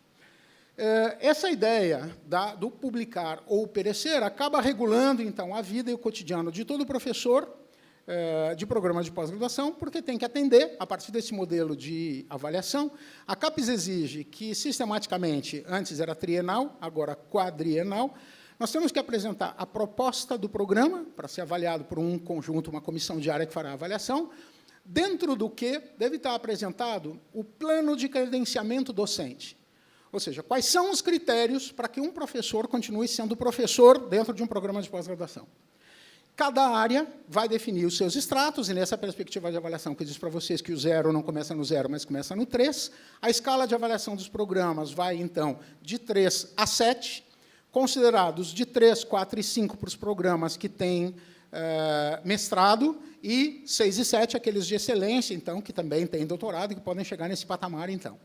Essa ideia do publicar ou perecer acaba regulando, então, a vida e o cotidiano de todo professor de programa de pós-graduação, porque tem que atender, a partir desse modelo de avaliação. A CAPES exige que, sistematicamente, antes era trienal, agora quadrienal, nós temos que apresentar a proposta do programa, para ser avaliado por um conjunto, uma comissão de área que fará a avaliação, dentro do que deve estar apresentado o plano de credenciamento docente. Ou seja, quais são os critérios para que um professor continue sendo professor dentro de um programa de pós-graduação. Cada área vai definir os seus estratos, e, nessa perspectiva de avaliação, que eu disse para vocês que o 0 não começa no 0, mas começa no 3, a escala de avaliação dos programas vai, então, de 3 a 7, considerados de 3, 4 e 5 para os programas que têm mestrado, e 6 e 7 aqueles de excelência, então, que também têm doutorado e que podem chegar nesse patamar, então.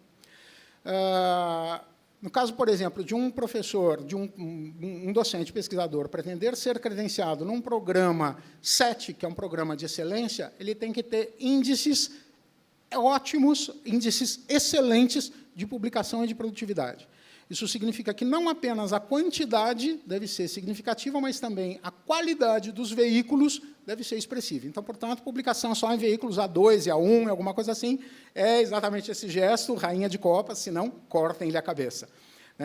No caso, por exemplo, de um professor, de um docente pesquisador, pretender ser credenciado num programa 7, que é um programa de excelência, ele tem que ter índices ótimos, índices excelentes de publicação e de produtividade. Isso significa que não apenas a quantidade deve ser significativa, mas também a qualidade dos veículos deve ser expressiva. Então, portanto, publicação só em veículos A2 e A1, alguma coisa assim, é exatamente esse gesto, rainha de copas, senão cortem-lhe a cabeça.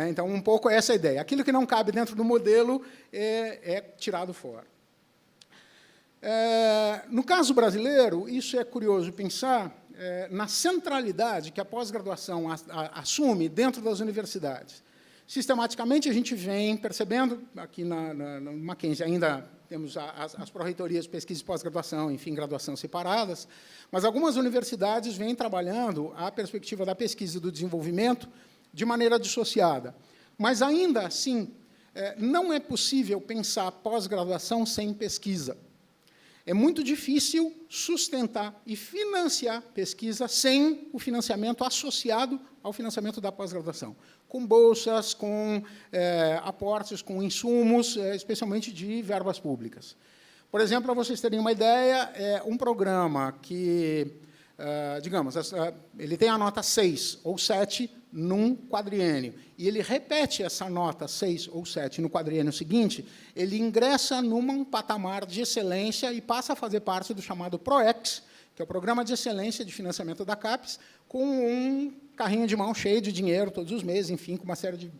Então, um pouco essa é a ideia. Aquilo que não cabe dentro do modelo é tirado fora. No caso brasileiro, isso é curioso pensar, na centralidade que a pós-graduação assume dentro das universidades. Sistematicamente, a gente vem percebendo, aqui no Mackenzie ainda temos as pró-reitorias de pesquisa e pós-graduação, enfim, graduação separadas, mas algumas universidades vêm trabalhando a perspectiva da pesquisa e do desenvolvimento de maneira dissociada. Mas, ainda assim, não é possível pensar pós-graduação sem pesquisa. É muito difícil sustentar e financiar pesquisa sem o financiamento associado ao financiamento da pós-graduação, com bolsas, com aportes, com insumos, especialmente de verbas públicas. Por exemplo, para vocês terem uma ideia, um programa que, digamos, ele tem a nota 6 ou 7 num quadriênio, e ele repete essa nota 6 ou 7 no quadriênio seguinte, ele ingressa num patamar de excelência e passa a fazer parte do chamado PROEX, que é o Programa de Excelência de Financiamento da CAPES, com um carrinho de mão cheio de dinheiro todos os meses, enfim, com uma série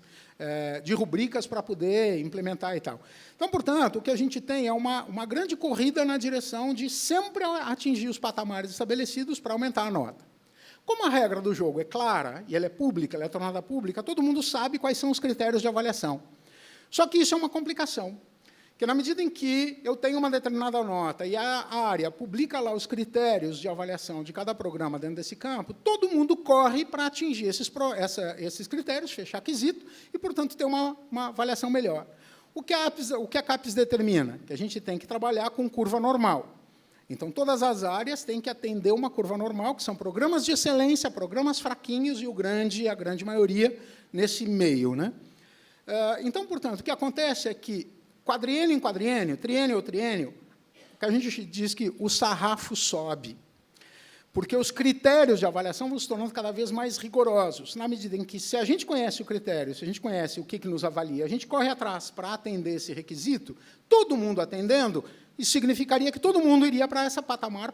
de rubricas para poder implementar e tal. Então, portanto, o que a gente tem é uma grande corrida na direção de sempre atingir os patamares estabelecidos para aumentar a nota. Como a regra do jogo é clara, e ela é pública, ela é tornada pública, todo mundo sabe quais são os critérios de avaliação. Só que isso é uma complicação, porque, na medida em que eu tenho uma determinada nota e a área publica lá os critérios de avaliação de cada programa dentro desse campo, todo mundo corre para atingir esses critérios, fechar quesito, e, portanto, ter uma avaliação melhor. O que a CAPES determina? Que a gente tem que trabalhar com curva normal. Então, todas as áreas têm que atender uma curva normal, que são programas de excelência, programas fraquinhos, e a grande maioria, nesse meio. Né? Então, portanto, o que acontece é que, quadriênio em quadriênio, triênio ou triênio, que a gente diz que o sarrafo sobe, porque os critérios de avaliação vão se tornando cada vez mais rigorosos, na medida em que, se a gente conhece o critério, se a gente conhece o que nos avalia, a gente corre atrás para atender esse requisito, todo mundo atendendo, isso significaria que todo mundo iria para esse patamar,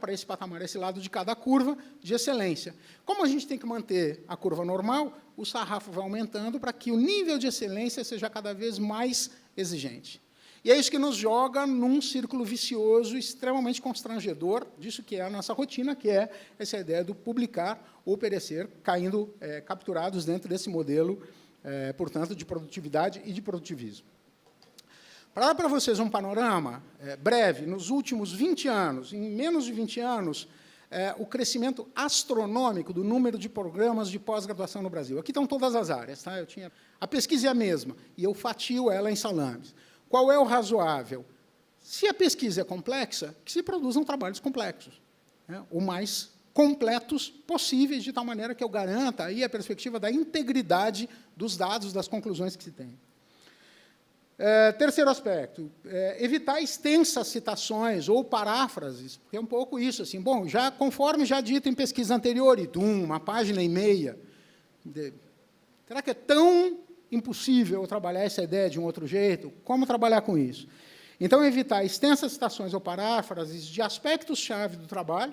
esse lado de cada curva de excelência. Como a gente tem que manter a curva normal, o sarrafo vai aumentando para que o nível de excelência seja cada vez mais exigente. E é isso que nos joga num círculo vicioso extremamente constrangedor disso que é a nossa rotina, que é essa ideia do publicar ou perecer, caindo capturados dentro desse modelo, portanto, de produtividade e de produtivismo. Para dar para vocês um panorama breve, nos últimos 20 anos, em menos de 20 anos, o crescimento astronômico do número de programas de pós-graduação no Brasil. Aqui estão todas as áreas. Tá? A pesquisa é a mesma, e eu fatio ela em salames. Qual é o razoável? Se a pesquisa é complexa, que se produzam trabalhos complexos, né? O mais completos possíveis, de tal maneira que eu garanta aí a perspectiva da integridade dos dados, das conclusões que se tem. Terceiro aspecto, evitar extensas citações ou paráfrases, porque é um pouco isso, assim, bom, conforme já dito em pesquisa anterior, e uma página e meia, será que é tão impossível trabalhar essa ideia de um outro jeito? Como trabalhar com isso? Então, evitar extensas citações ou paráfrases de aspectos-chave do trabalho,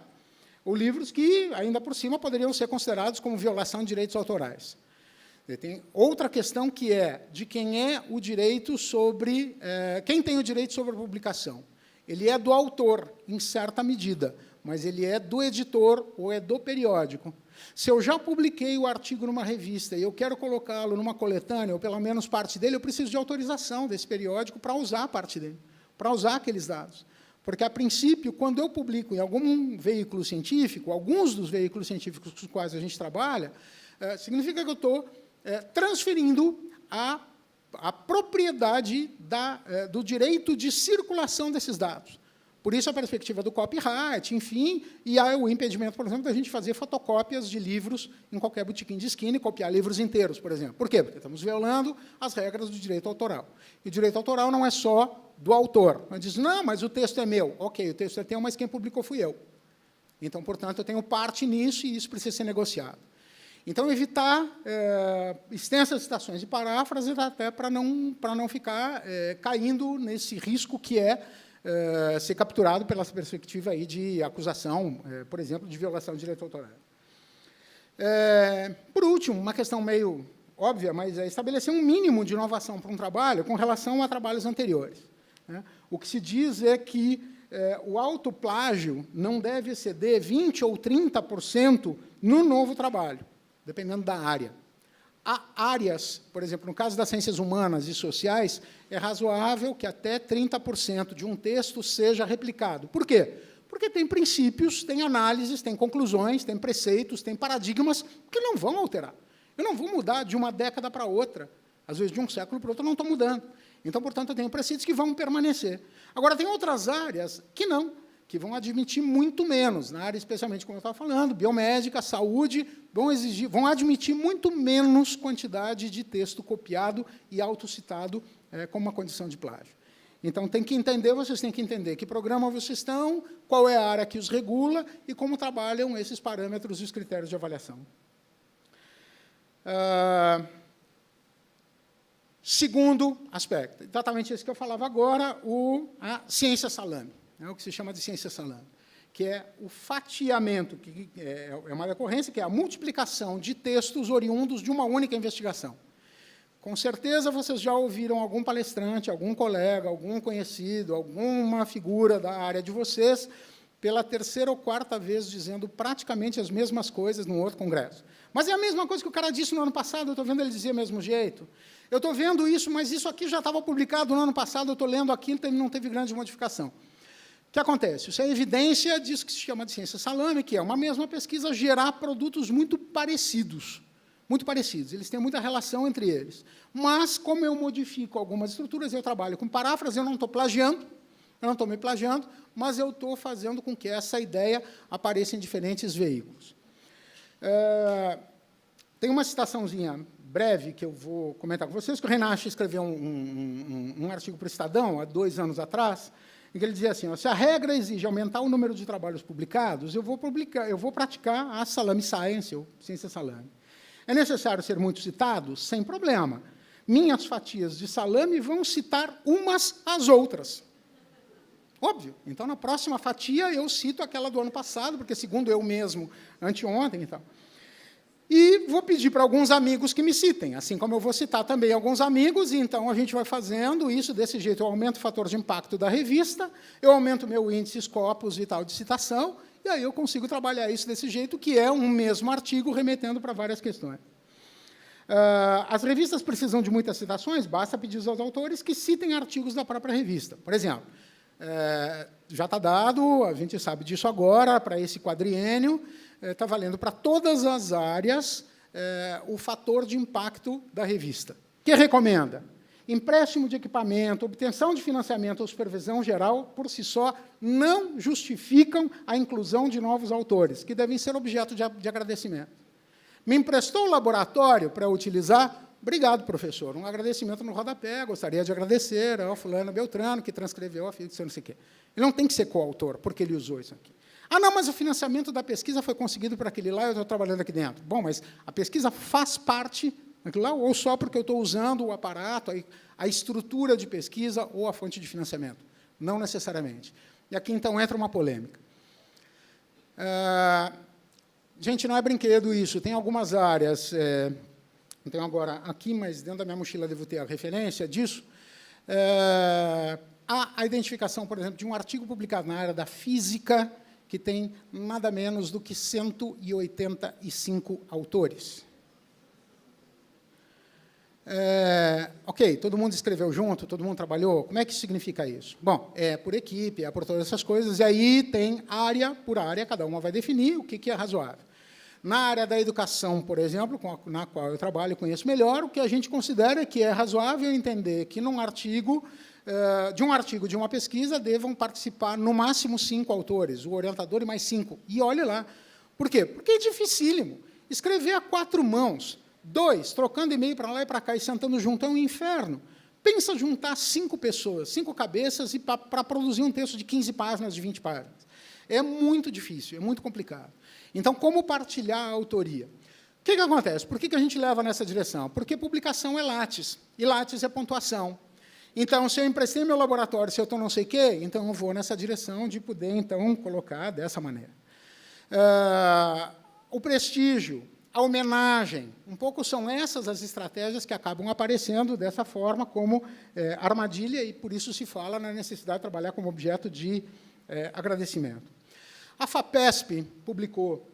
ou livros que, ainda por cima, poderiam ser considerados como violação de direitos autorais. Tem outra questão que é de quem é o direito sobre... quem tem o direito sobre a publicação? Ele é do autor, em certa medida, mas ele é do editor ou é do periódico. Se eu já publiquei o artigo numa revista e eu quero colocá-lo numa coletânea, ou pelo menos parte dele, eu preciso de autorização desse periódico para usar parte dele, para usar aqueles dados. Porque, a princípio, quando eu publico em algum veículo científico, alguns dos veículos científicos com os quais a gente trabalha, significa que eu estou transferindo a propriedade do direito de circulação desses dados. Por isso, a perspectiva do copyright, enfim, e há o impedimento, por exemplo, da gente fazer fotocópias de livros em qualquer botequim de esquina e copiar livros inteiros, por exemplo. Por quê? Porque estamos violando as regras do direito autoral. E o direito autoral não é só do autor. Ele diz, não, mas o texto é meu. Ok, o texto é teu, mas quem publicou fui eu. Então, portanto, eu tenho parte nisso e isso precisa ser negociado. Então, evitar extensas citações e paráfrases, até para não ficar caindo nesse risco que é ser capturado pela perspectiva aí de acusação, por exemplo, de violação de direito autoral. Por último, uma questão meio óbvia, mas é estabelecer um mínimo de inovação para um trabalho com relação a trabalhos anteriores. Né? O que se diz é que o autoplágio não deve exceder 20% ou 30% no novo trabalho, dependendo da área. Há áreas, por exemplo, no caso das ciências humanas e sociais, é razoável que até 30% de um texto seja replicado. Por quê? Porque tem princípios, tem análises, tem conclusões, tem preceitos, tem paradigmas que não vão alterar. Eu não vou mudar de uma década para outra. Às vezes, de um século para outro, eu não estou mudando. Então, portanto, eu tenho preceitos que vão permanecer. Agora, tem outras áreas que não, que vão admitir muito menos. Na área, especialmente, como eu estava falando, biomédica, saúde, vão admitir muito menos quantidade de texto copiado e autocitado como uma condição de plágio. Então, vocês têm que entender que programa vocês estão, qual é a área que os regula e como trabalham esses parâmetros e os critérios de avaliação. Segundo aspecto, exatamente esse que eu falava agora, a ciência salame, o que se chama de ciência salame, que é o fatiamento, que é uma decorrência, que é a multiplicação de textos oriundos de uma única investigação. Com certeza, vocês já ouviram algum palestrante, algum colega, algum conhecido, alguma figura da área de vocês, pela terceira ou quarta vez dizendo praticamente as mesmas coisas num outro congresso. Mas é a mesma coisa que o cara disse no ano passado, eu estou vendo ele dizer do mesmo jeito. Eu estou vendo isso, mas isso aqui já estava publicado no ano passado, eu estou lendo aqui, não teve grande modificação. O que acontece? Isso é evidência disso que se chama de ciência salame, que é uma mesma pesquisa gerar produtos muito parecidos. Muito parecidos, eles têm muita relação entre eles. Mas, como eu modifico algumas estruturas, eu trabalho com paráfrase, eu não estou plagiando, eu não estou me plagiando, mas eu estou fazendo com que essa ideia apareça em diferentes veículos. Tem uma citaçãozinha breve que eu vou comentar com vocês, que o Renache escreveu um artigo para o Estadão, há 2 anos atrás, em que ele dizia assim, se a regra exige aumentar o número de trabalhos publicados, eu vou praticar a salame science, ou ciência salame. É necessário ser muito citado? Sem problema. Minhas fatias de salame vão citar umas às outras. Óbvio. Então, na próxima fatia, eu cito aquela do ano passado, porque, segundo eu mesmo, anteontem e tal. E vou pedir para alguns amigos que me citem, assim como eu vou citar também alguns amigos, e então a gente vai fazendo isso desse jeito. Eu aumento o fator de impacto da revista, eu aumento o meu índice Scopus e tal de citação, e aí eu consigo trabalhar isso desse jeito, que é um mesmo artigo remetendo para várias questões. As revistas precisam de muitas citações, basta pedir aos autores que citem artigos da própria revista. Por exemplo, já está dado, a gente sabe disso agora, para esse quadriênio, está valendo para todas as áreas o fator de impacto da revista. O que recomenda? Empréstimo de equipamento, obtenção de financiamento ou supervisão geral, por si só, não justificam a inclusão de novos autores, que devem ser objeto de agradecimento. Me emprestou o laboratório para utilizar? Obrigado, professor. Um agradecimento no rodapé, gostaria de agradecer ao fulano Beltrano, que transcreveu a ficção, não sei o quê. Ele não tem que ser coautor, porque ele usou isso aqui. Ah, não, mas o financiamento da pesquisa foi conseguido por aquele lá, eu estou trabalhando aqui dentro. Bom, mas a pesquisa faz parte daquilo lá, ou só porque eu estou usando o aparato, a estrutura de pesquisa ou a fonte de financiamento? Não necessariamente. E aqui, então, entra uma polêmica. Gente, não é brinquedo isso. Tem algumas áreas, não tenho agora aqui, mas dentro da minha mochila devo ter a referência disso. Há a identificação, por exemplo, de um artigo publicado na área da física, que tem nada menos do que 185 autores. Ok, todo mundo escreveu junto, todo mundo trabalhou. Como é que significa isso? Bom, é por equipe, é por todas essas coisas, e aí tem área por área, cada uma vai definir o que é razoável. Na área da educação, por exemplo, na qual eu trabalho e conheço melhor, o que a gente considera que é razoável entender que num artigo, de uma pesquisa, devam participar no máximo 5 autores, o orientador e mais 5. E olhe lá. Por quê? Porque é dificílimo. Escrever a 4 mãos, 2, trocando e-mail para lá e para cá e sentando junto, é um inferno. Pensa juntar 5 pessoas, 5 cabeças, para produzir um texto de 15 páginas, de 20 páginas. É muito difícil, é muito complicado. Então, como partilhar a autoria? O que acontece? Por que a gente leva nessa direção? Porque publicação é látis, e látis é pontuação. Então, se eu emprestei meu laboratório, se eu estou não sei o quê, então eu vou nessa direção de poder, então, colocar dessa maneira. O prestígio, a homenagem, um pouco são essas as estratégias que acabam aparecendo dessa forma como armadilha, e por isso se fala na necessidade de trabalhar como objeto de agradecimento. A FAPESP publicou,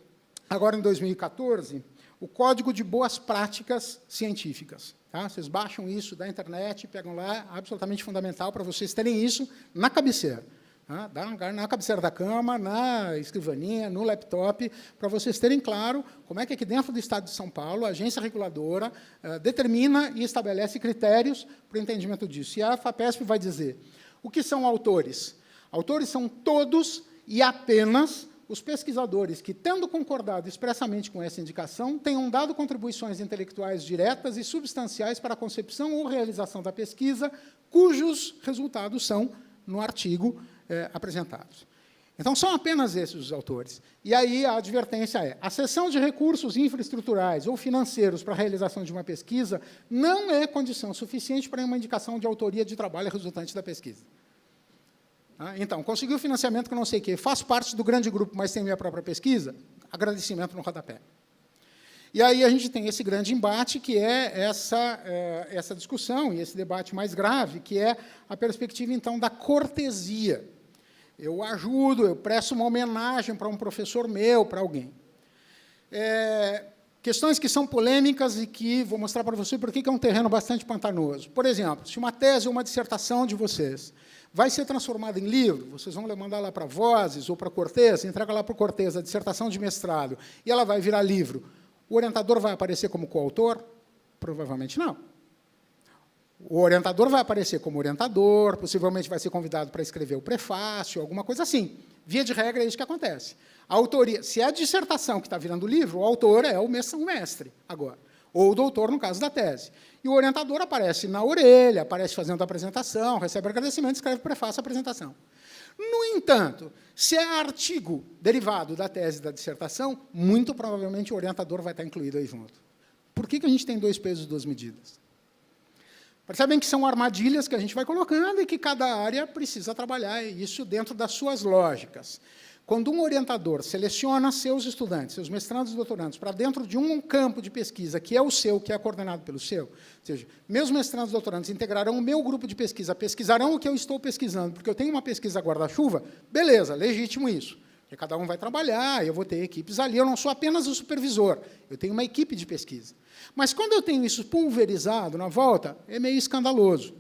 agora em 2014, o Código de Boas Práticas Científicas. Tá? Vocês baixam isso da internet, pegam lá, absolutamente fundamental para vocês terem isso na cabeceira. Tá? Na cabeceira da cama, na escrivaninha, no laptop, para vocês terem claro como é que aqui dentro do Estado de São Paulo, a agência reguladora determina e estabelece critérios para o entendimento disso. E a FAPESP vai dizer o que são autores. Autores são todos e apenas os pesquisadores que, tendo concordado expressamente com essa indicação, tenham dado contribuições intelectuais diretas e substanciais para a concepção ou realização da pesquisa, cujos resultados são no artigo apresentados. Então, são apenas esses os autores. E aí a advertência é: a cessão de recursos infraestruturais ou financeiros para a realização de uma pesquisa não é condição suficiente para uma indicação de autoria de trabalho resultante da pesquisa. Então, conseguiu financiamento que não sei o quê, faço parte do grande grupo, mas tenho minha própria pesquisa, agradecimento no rodapé. E aí a gente tem esse grande embate, que é essa discussão, e esse debate mais grave, que é a perspectiva, então, da cortesia. Eu ajudo, eu presto uma homenagem para um professor meu, para alguém. Questões que são polêmicas e que vou mostrar para você por que é um terreno bastante pantanoso. Por exemplo, se uma tese ou uma dissertação de vocês vai ser transformada em livro, vocês vão mandar lá para Vozes ou para Cortez, entrega lá para o Cortez a dissertação de mestrado, e ela vai virar livro. O orientador vai aparecer como coautor? Provavelmente não. O orientador vai aparecer como orientador, possivelmente vai ser convidado para escrever o prefácio, alguma coisa assim. Via de regra, é isso que acontece. A autoria, se é a dissertação que está virando livro, o autor é o mestre agora, ou o doutor, no caso da tese. E o orientador aparece na orelha, aparece fazendo a apresentação, recebe agradecimento, escreve o prefácio, a apresentação. No entanto, se é artigo derivado da tese e da dissertação, muito provavelmente o orientador vai estar incluído aí junto. Por que a gente tem 2 pesos e 2 medidas? Percebem que são armadilhas que a gente vai colocando e que cada área precisa trabalhar isso dentro das suas lógicas. Quando um orientador seleciona seus estudantes, seus mestrandos e doutorandos, para dentro de um campo de pesquisa que é o seu, que é coordenado pelo seu, ou seja, meus mestrandos e doutorandos integrarão o meu grupo de pesquisa, pesquisarão o que eu estou pesquisando, porque eu tenho uma pesquisa guarda-chuva, beleza, legítimo isso. Porque cada um vai trabalhar, eu vou ter equipes ali, eu não sou apenas o supervisor, eu tenho uma equipe de pesquisa. Mas, quando eu tenho isso pulverizado na volta, é meio escandaloso.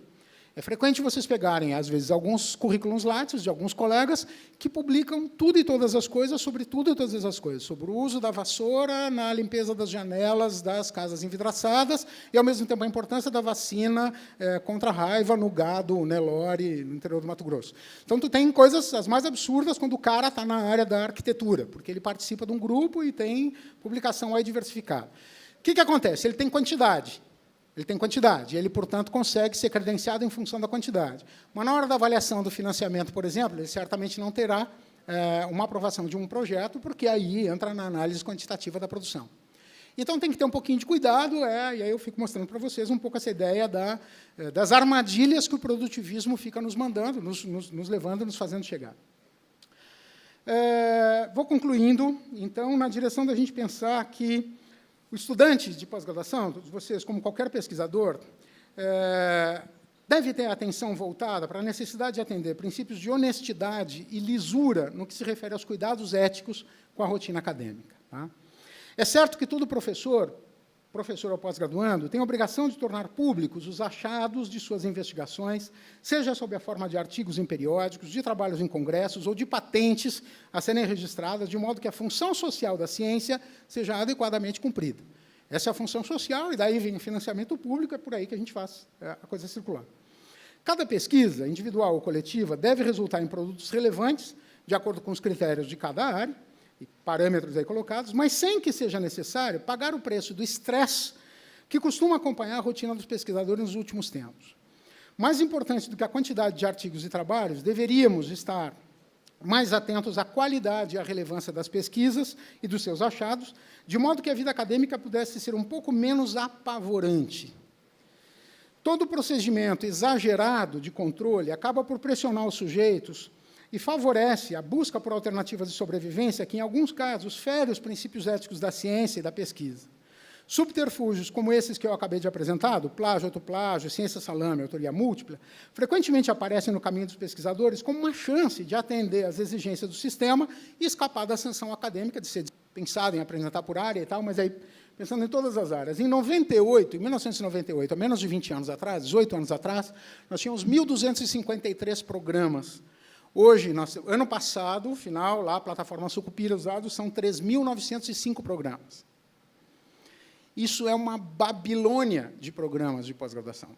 É frequente vocês pegarem, às vezes, alguns currículos Lattes de alguns colegas que publicam tudo e todas as coisas sobre tudo e todas as coisas, sobre o uso da vassoura na limpeza das janelas das casas envidraçadas e, ao mesmo tempo, a importância da vacina contra a raiva no gado, Nelore, no interior do Mato Grosso. Então, tu tem coisas as mais absurdas quando o cara está na área da arquitetura, porque ele participa de um grupo e tem publicação aí diversificada. O que acontece? Ele tem quantidade. Ele, portanto, consegue ser credenciado em função da quantidade. Mas, na hora da avaliação do financiamento, por exemplo, ele certamente não terá uma aprovação de um projeto, porque aí entra na análise quantitativa da produção. Então, tem que ter um pouquinho de cuidado, e aí eu fico mostrando para vocês um pouco essa ideia das armadilhas que o produtivismo fica nos mandando, nos levando, nos fazendo chegar. Vou concluindo, então, na direção da gente pensar que o estudante de pós-graduação, todos vocês, como qualquer pesquisador, deve ter a atenção voltada para a necessidade de atender princípios de honestidade e lisura no que se refere aos cuidados éticos com a rotina acadêmica. Tá? É certo que todo professor ou pós-graduando tem a obrigação de tornar públicos os achados de suas investigações, seja sob a forma de artigos em periódicos, de trabalhos em congressos ou de patentes a serem registradas, de modo que a função social da ciência seja adequadamente cumprida. Essa é a função social, e daí vem o financiamento público, é por aí que a gente faz a coisa circular. Cada pesquisa, individual ou coletiva, deve resultar em produtos relevantes, de acordo com os critérios de cada área, e parâmetros aí colocados, mas sem que seja necessário pagar o preço do estresse que costuma acompanhar a rotina dos pesquisadores nos últimos tempos. Mais importante do que a quantidade de artigos e trabalhos, deveríamos estar mais atentos à qualidade e à relevância das pesquisas e dos seus achados, de modo que a vida acadêmica pudesse ser um pouco menos apavorante. Todo procedimento exagerado de controle acaba por pressionar os sujeitos e favorece a busca por alternativas de sobrevivência que, em alguns casos, fere os princípios éticos da ciência e da pesquisa. Subterfúgios como esses que eu acabei de apresentar, do plágio, autoplágio, ciência salame, autoria múltipla, frequentemente aparecem no caminho dos pesquisadores como uma chance de atender às exigências do sistema e escapar da sanção acadêmica de ser pensado em apresentar por área e tal, mas aí, pensando em todas as áreas. Em 1998, há menos de 20 anos atrás, 18 anos atrás, nós tínhamos 1.253 programas. Hoje, ano passado, final, lá, a plataforma Sucupira, os dados são 3.905 programas. Isso é uma Babilônia de programas de pós-graduação.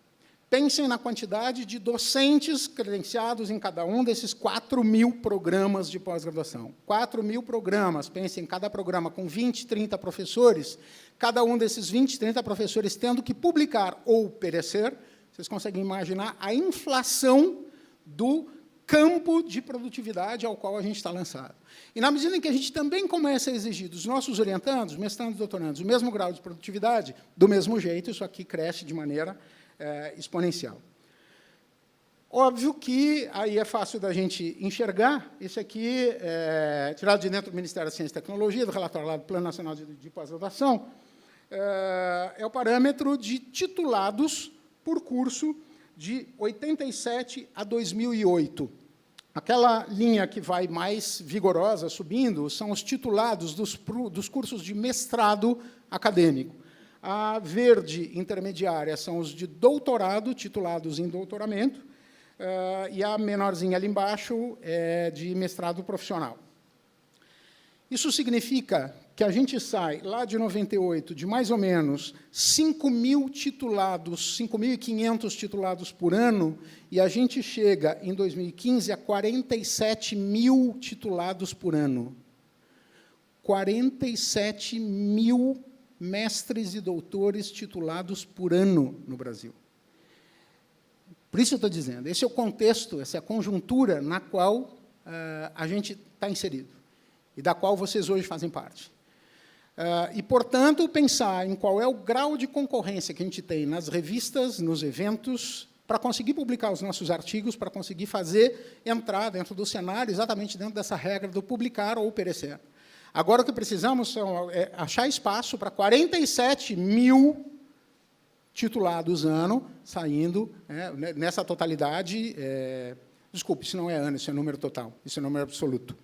Pensem na quantidade de docentes credenciados em cada um desses 4.000 programas de pós-graduação. 4.000 programas, pensem em cada programa com 20, 30 professores, cada um desses 20, 30 professores tendo que publicar ou perecer. Vocês conseguem imaginar a inflação do campo de produtividade ao qual a gente está lançado. E, na medida em que a gente também começa a exigir dos nossos orientandos, mestrandos e doutorandos, o mesmo grau de produtividade, do mesmo jeito, isso aqui cresce de maneira exponencial. Óbvio que aí é fácil da gente enxergar, esse aqui é tirado de dentro do Ministério da Ciência e Tecnologia, do relatório lá do Plano Nacional de Pós-Graduação, é o parâmetro de titulados por curso de 87 a 2008. Aquela linha que vai mais vigorosa, subindo, são os titulados dos cursos de mestrado acadêmico. A verde intermediária são os de doutorado, titulados em doutoramento, e a menorzinha ali embaixo é de mestrado profissional. Isso significa que a gente sai, lá de 98, de mais ou menos 5.000 titulados, 5.500 titulados por ano, e a gente chega, em 2015, a 47.000 titulados por ano. 47.000 mestres e doutores titulados por ano no Brasil. Por isso eu estou dizendo, esse é o contexto, essa é a conjuntura na qual a gente está inserido, e da qual vocês hoje fazem parte. E, portanto, pensar em qual é o grau de concorrência que a gente tem nas revistas, nos eventos, para conseguir publicar os nossos artigos, para conseguir fazer entrar dentro do cenário, exatamente dentro dessa regra do publicar ou perecer. Agora, o que precisamos é achar espaço para 47.000 titulados ano saindo nessa totalidade. Desculpe, isso não é ano, isso é número total, isso é número absoluto.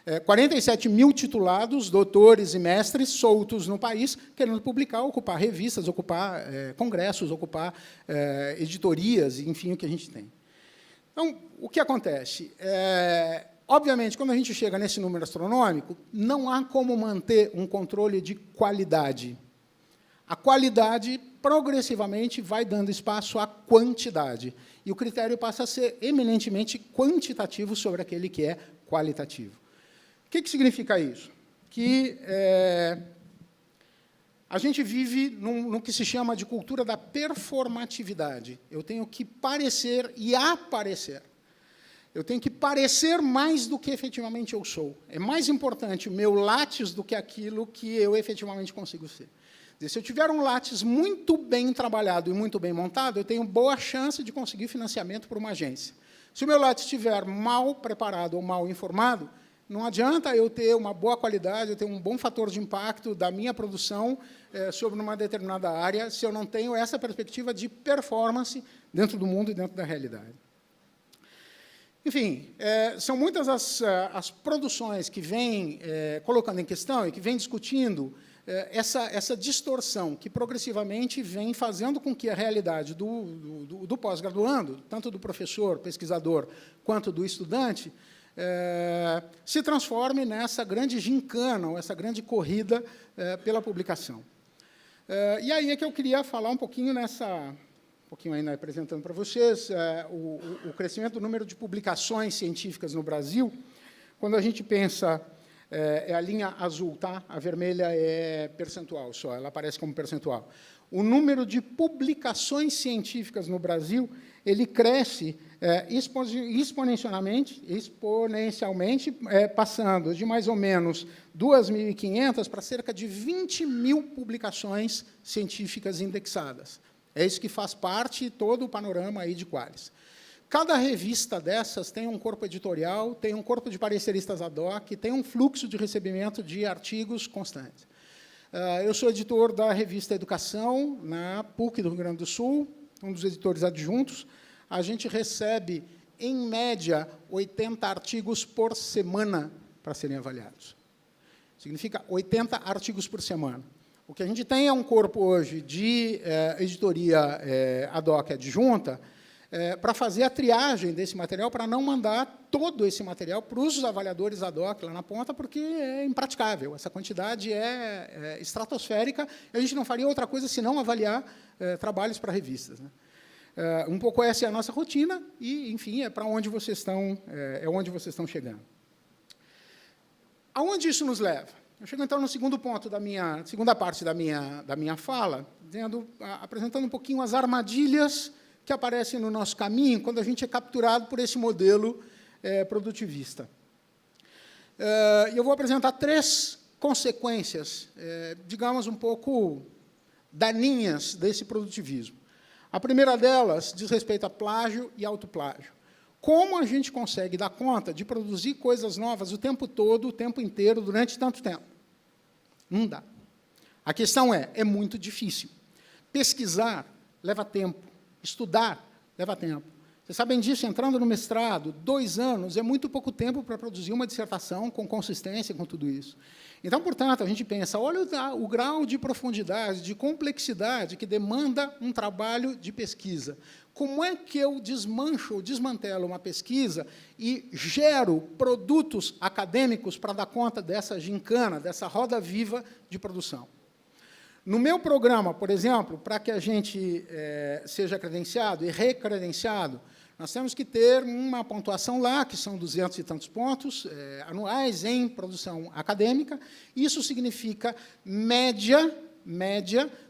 47.000 titulados, doutores e mestres soltos no país, querendo publicar, ocupar revistas, ocupar congressos, ocupar editorias, enfim, o que a gente tem. Então, o que acontece? Obviamente, quando a gente chega nesse número astronômico, não há como manter um controle de qualidade. A qualidade, progressivamente, vai dando espaço à quantidade. E o critério passa a ser eminentemente quantitativo sobre aquele que é qualitativo. O que significa isso? Que a gente vive no que se chama de cultura da performatividade. Eu tenho que parecer e aparecer. Eu tenho que parecer mais do que efetivamente eu sou. É mais importante o meu látis do que aquilo que eu efetivamente consigo ser. Se eu tiver um látis muito bem trabalhado e muito bem montado, eu tenho boa chance de conseguir financiamento por uma agência. Se o meu látis estiver mal preparado ou mal informado, não adianta eu ter uma boa qualidade, eu ter um bom fator de impacto da minha produção sobre uma determinada área, se eu não tenho essa perspectiva de performance dentro do mundo e dentro da realidade. Enfim, são muitas as produções que vêm colocando em questão e que vêm discutindo essa distorção que, progressivamente, vem fazendo com que a realidade do pós-graduando, tanto do professor, pesquisador, quanto do estudante, se transforme nessa grande gincana, ou essa grande corrida pela publicação. E aí é que eu queria falar um pouquinho ainda apresentando para vocês o crescimento do número de publicações científicas no Brasil. Quando a gente pensa, é a linha azul, tá? A vermelha é percentual só, ela aparece como percentual. O número de publicações científicas no Brasil, ele cresce exponencialmente, passando de mais ou menos 2.500 para cerca de 20.000 publicações científicas indexadas. É isso que faz parte todo o panorama aí de Qualis. Cada revista dessas tem um corpo editorial, tem um corpo de pareceristas ad hoc, tem um fluxo de recebimento de artigos constantes. Eu sou editor da revista Educação, na PUC do Rio Grande do Sul, um dos editores adjuntos. A gente recebe, em média, 80 artigos por semana para serem avaliados. Significa 80 artigos por semana. O que a gente tem é um corpo hoje de editoria ad hoc adjunta para fazer a triagem desse material, para não mandar todo esse material para os avaliadores ad hoc lá na ponta, porque é impraticável. Essa quantidade é estratosférica, e a gente não faria outra coisa senão avaliar trabalhos para revistas, né? Um pouco essa é a nossa rotina, e, enfim, é para onde vocês estão, onde vocês estão chegando. Aonde isso nos leva? Eu chego, então, no segundo ponto segunda parte da minha fala, apresentando um pouquinho as armadilhas que aparecem no nosso caminho quando a gente é capturado por esse modelo produtivista. E eu vou apresentar 3 consequências, digamos, um pouco daninhas desse produtivismo. A primeira delas diz respeito a plágio e autoplágio. Como a gente consegue dar conta de produzir coisas novas o tempo todo, o tempo inteiro, durante tanto tempo? Não dá. A questão é muito difícil. Pesquisar leva tempo. Estudar leva tempo. Vocês sabem disso, entrando no mestrado, 2 anos é muito pouco tempo para produzir uma dissertação com consistência, com tudo isso. Então, portanto, a gente pensa, olha o grau de profundidade, de complexidade que demanda um trabalho de pesquisa. Como é que eu desmantelo uma pesquisa e gero produtos acadêmicos para dar conta dessa gincana, dessa roda viva de produção? No meu programa, por exemplo, para que a gente seja credenciado e recredenciado, nós temos que ter uma pontuação lá, que são 200 e tantos pontos anuais em produção acadêmica. Isso significa média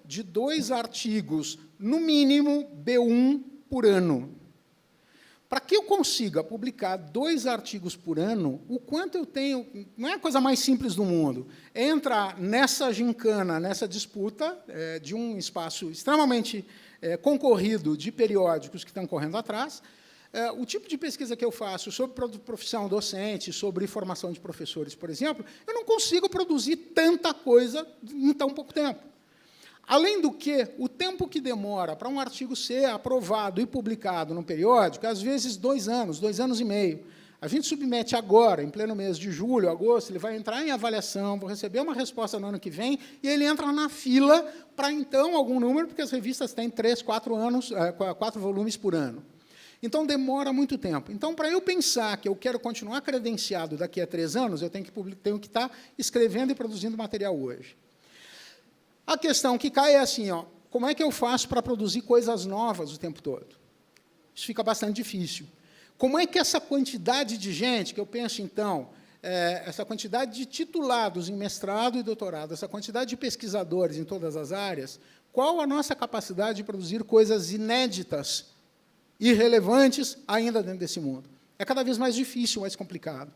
de 2 artigos, no mínimo B1 por ano. Para que eu consiga publicar 2 artigos por ano, o quanto eu tenho... Não é a coisa mais simples do mundo. É entrar nessa gincana, nessa disputa de um espaço extremamente concorrido de periódicos que estão correndo atrás. O tipo de pesquisa que eu faço sobre profissão docente, sobre formação de professores, por exemplo, eu não consigo produzir tanta coisa em tão pouco tempo. Além do que, o tempo que demora para um artigo ser aprovado e publicado no periódico, às vezes 2 anos, 2 anos e meio. A gente submete agora, em pleno mês de julho, agosto, ele vai entrar em avaliação, vou receber uma resposta no ano que vem, e ele entra na fila para, então, algum número, porque as revistas têm 3, 4 volumes por ano. Então, demora muito tempo. Então, para eu pensar que eu quero continuar credenciado daqui a 3 anos, eu tenho que estar escrevendo e produzindo material hoje. A questão que cai é assim, como é que eu faço para produzir coisas novas o tempo todo? Isso fica bastante difícil. Como é que essa quantidade de gente, que eu penso, então, essa quantidade de titulados em mestrado e doutorado, essa quantidade de pesquisadores em todas as áreas, qual a nossa capacidade de produzir coisas inéditas e relevantes ainda dentro desse mundo? É cada vez mais difícil, mais complicado.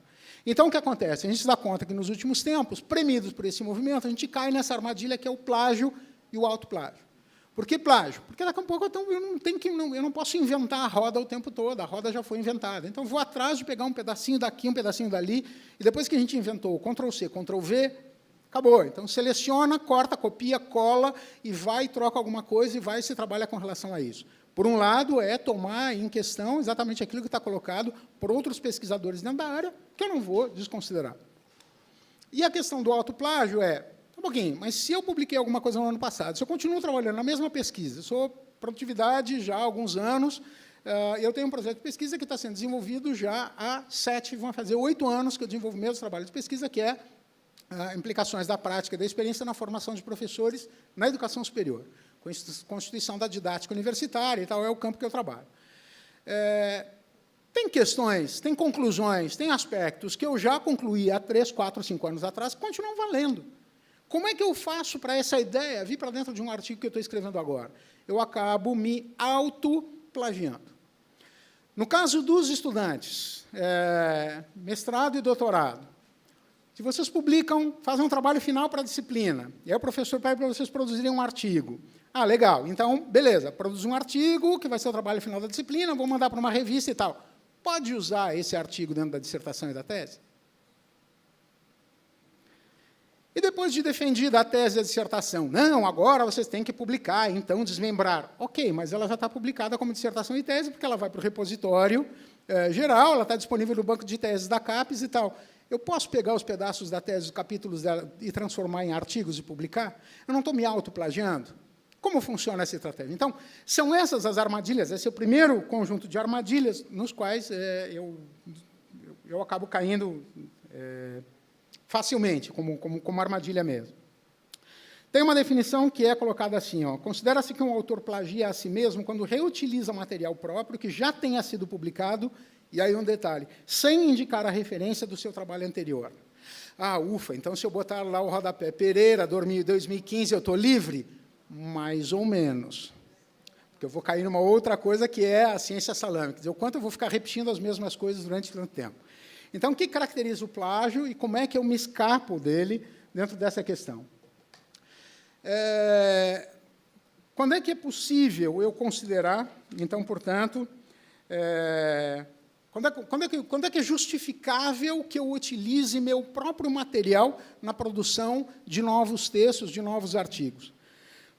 Então, o que acontece? A gente se dá conta que, nos últimos tempos, premidos por esse movimento, a gente cai nessa armadilha que é o plágio e o autoplágio. Por que plágio? Porque, daqui a pouco, eu não posso inventar a roda o tempo todo, a roda já foi inventada. Então, vou atrás de pegar um pedacinho daqui, um pedacinho dali, e depois que a gente inventou Ctrl+C, Ctrl+V, acabou. Então, seleciona, corta, copia, cola, e vai e troca alguma coisa, e vai e se trabalha com relação a isso. Por um lado, é tomar em questão exatamente aquilo que está colocado por outros pesquisadores dentro da área, que eu não vou desconsiderar. E a questão do autoplágio um pouquinho, mas se eu publiquei alguma coisa no ano passado, se eu continuo trabalhando na mesma pesquisa, sou produtividade já há alguns anos, eu tenho um projeto de pesquisa que está sendo desenvolvido já há 7, vão fazer 8 anos que eu desenvolvo o mesmo trabalho de pesquisa, que é implicações da prática e da experiência na formação de professores na educação superior. Constituição da didática universitária e tal, é o campo que eu trabalho. Tem questões, tem conclusões, tem aspectos que eu já concluí há 3, 4, 5 anos atrás que continuam valendo. Como é que eu faço para essa ideia vir para dentro de um artigo que eu estou escrevendo agora? Eu acabo me autoplagiando. No caso dos estudantes, mestrado e doutorado, se vocês publicam, fazem um trabalho final para a disciplina, e aí o professor pede para vocês produzirem um artigo. Legal. Então, beleza, produz um artigo, que vai ser o trabalho final da disciplina, vou mandar para uma revista e tal. Pode usar esse artigo dentro da dissertação e da tese? E depois de defendida a tese e a dissertação, não, agora vocês têm que publicar, então desmembrar. Ok, mas ela já está publicada como dissertação e tese, porque ela vai para o repositório geral, ela está disponível no banco de teses da CAPES e tal. Eu posso pegar os pedaços da tese, os capítulos dela, e transformar em artigos e publicar? Eu não estou me autoplagiando? Como funciona essa estratégia? Então, são essas as armadilhas, esse é o primeiro conjunto de armadilhas nos quais eu acabo caindo facilmente, como armadilha mesmo. Tem uma definição que é colocada assim, ó, considera-se que um autor plagia a si mesmo quando reutiliza material próprio que já tenha sido publicado, e aí um detalhe, sem indicar a referência do seu trabalho anterior. Ah, ufa, então se eu botar lá o rodapé Pereira, 2015, eu estou livre? Mais ou menos. Porque eu vou cair numa outra coisa que é a ciência salame, quer dizer, o quanto eu vou ficar repetindo as mesmas coisas durante tanto tempo. Então, o que caracteriza o plágio e como é que eu me escapo dele dentro dessa questão? Quando é que é possível eu considerar, então, portanto, quando é que é justificável que eu utilize meu próprio material na produção de novos textos, de novos artigos?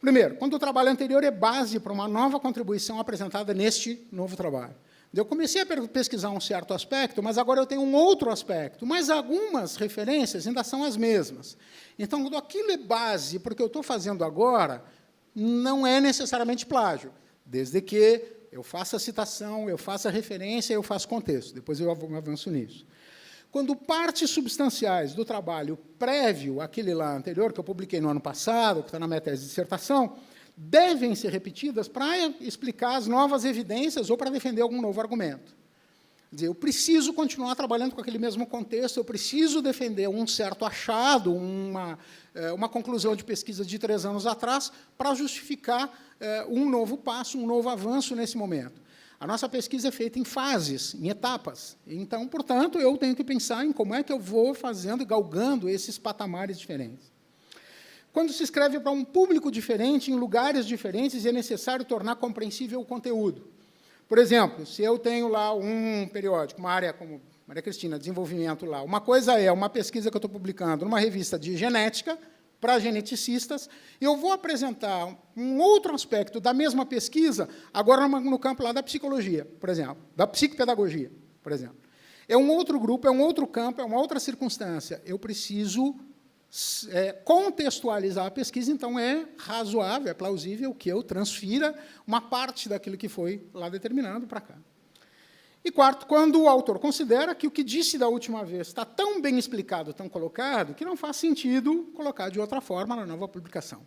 Primeiro, quando o trabalho anterior é base para uma nova contribuição apresentada neste novo trabalho. Eu comecei a pesquisar um certo aspecto, mas agora eu tenho um outro aspecto, mas algumas referências ainda são as mesmas. Então, quando aquilo é base para o que eu estou fazendo agora, não é necessariamente plágio, desde que eu faça a citação, eu faça a referência, eu faço contexto. Depois eu avanço nisso. Quando partes substanciais do trabalho prévio àquele lá anterior, que eu publiquei no ano passado, que está na minha tese de dissertação, devem ser repetidas para explicar as novas evidências ou para defender algum novo argumento. Quer dizer, eu preciso continuar trabalhando com aquele mesmo contexto, eu preciso defender um certo achado, uma conclusão de pesquisa de 3 anos atrás, para justificar um novo passo, um novo avanço nesse momento. A nossa pesquisa é feita em fases, em etapas. Então, portanto, eu tenho que pensar em como é que eu vou fazendo e galgando esses patamares diferentes. Quando se escreve para um público diferente, em lugares diferentes, é necessário tornar compreensível o conteúdo. Por exemplo, se eu tenho lá um periódico, uma área como Maria Cristina, desenvolvimento lá, uma coisa é uma pesquisa que eu estou publicando numa revista de genética, para geneticistas, e eu vou apresentar um outro aspecto da mesma pesquisa, agora no campo lá da psicologia, por exemplo, da psicopedagogia, por exemplo. É um outro grupo, é um outro campo, é uma outra circunstância. Eu preciso contextualizar a pesquisa, então é razoável, é plausível que eu transfira uma parte daquilo que foi lá determinado para cá. E quarto, quando o autor considera que o que disse da última vez está tão bem explicado, tão colocado, que não faz sentido colocar de outra forma na nova publicação.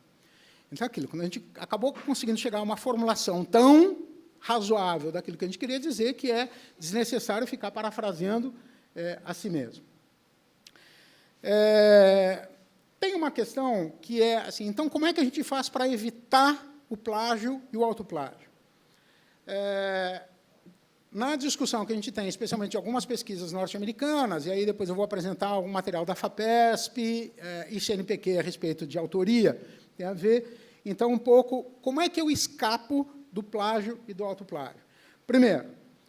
Então, aquilo, quando a gente acabou conseguindo chegar a uma formulação tão razoável daquilo que a gente queria dizer, que é desnecessário ficar parafraseando a si mesmo. Tem uma questão que é assim, então, como é que a gente faz para evitar o plágio e o autoplágio? Na discussão que a gente tem, especialmente de algumas pesquisas norte-americanas, e aí depois eu vou apresentar algum material da FAPESP e CNPq a respeito de autoria, tem a ver, então, um pouco, como é que eu escapo do plágio e do autoplágio? Primeiro,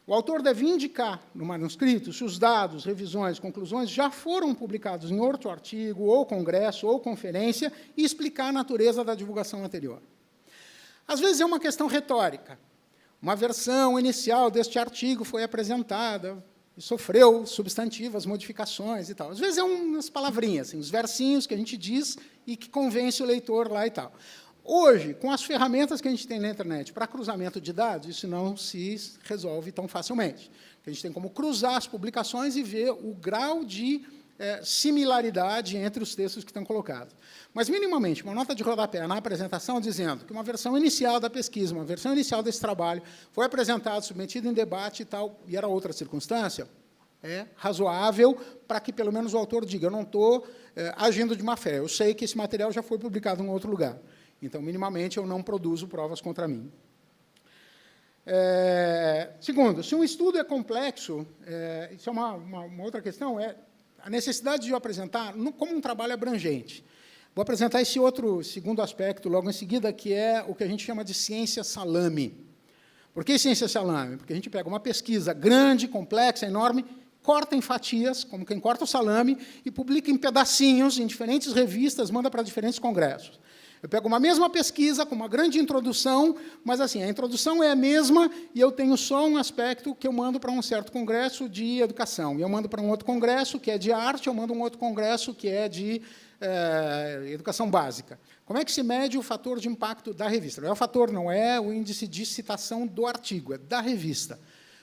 o autor deve indicar no manuscrito se os dados, revisões, conclusões já foram publicados em outro artigo, ou congresso, ou conferência, e explicar a natureza da divulgação anterior. Às vezes é uma questão retórica. Uma versão inicial deste artigo foi apresentada e sofreu substantivas modificações e tal. Às vezes é umas palavrinhas, assim, uns versinhos que a gente diz e que convence o leitor lá e tal. Hoje, com as ferramentas que a gente tem na internet para cruzamento de dados, isso não se resolve tão facilmente. A gente tem como cruzar as publicações e ver o grau de similaridade entre os textos que estão colocados. Mas, minimamente, uma nota de rodapé na apresentação dizendo que uma versão inicial da pesquisa, uma versão inicial desse trabalho, foi apresentada, submetida em debate e tal, e era outra circunstância, é razoável para que, pelo menos, o autor diga, eu não estou agindo de má fé, eu sei que esse material já foi publicado em outro lugar. Então, minimamente, eu não produzo provas contra mim. Segundo, se um estudo é complexo, isso é uma outra questão, a necessidade de eu apresentar como um trabalho abrangente. Vou apresentar esse outro segundo aspecto logo em seguida, que é o que a gente chama de ciência salame. Por que ciência salame? Porque a gente pega uma pesquisa grande, complexa, enorme, corta em fatias, como quem corta o salame, e publica em pedacinhos, em diferentes revistas, manda para diferentes congressos. Eu pego uma mesma pesquisa, com uma grande introdução, mas assim, a introdução é a mesma, e eu tenho só um aspecto que eu mando para um certo congresso de educação. E eu mando para um outro congresso, que é de arte, eu mando um outro congresso, que é de educação básica. Como é que se mede o fator de impacto da revista? Não é o fator, não é o índice de citação do artigo, é da revista.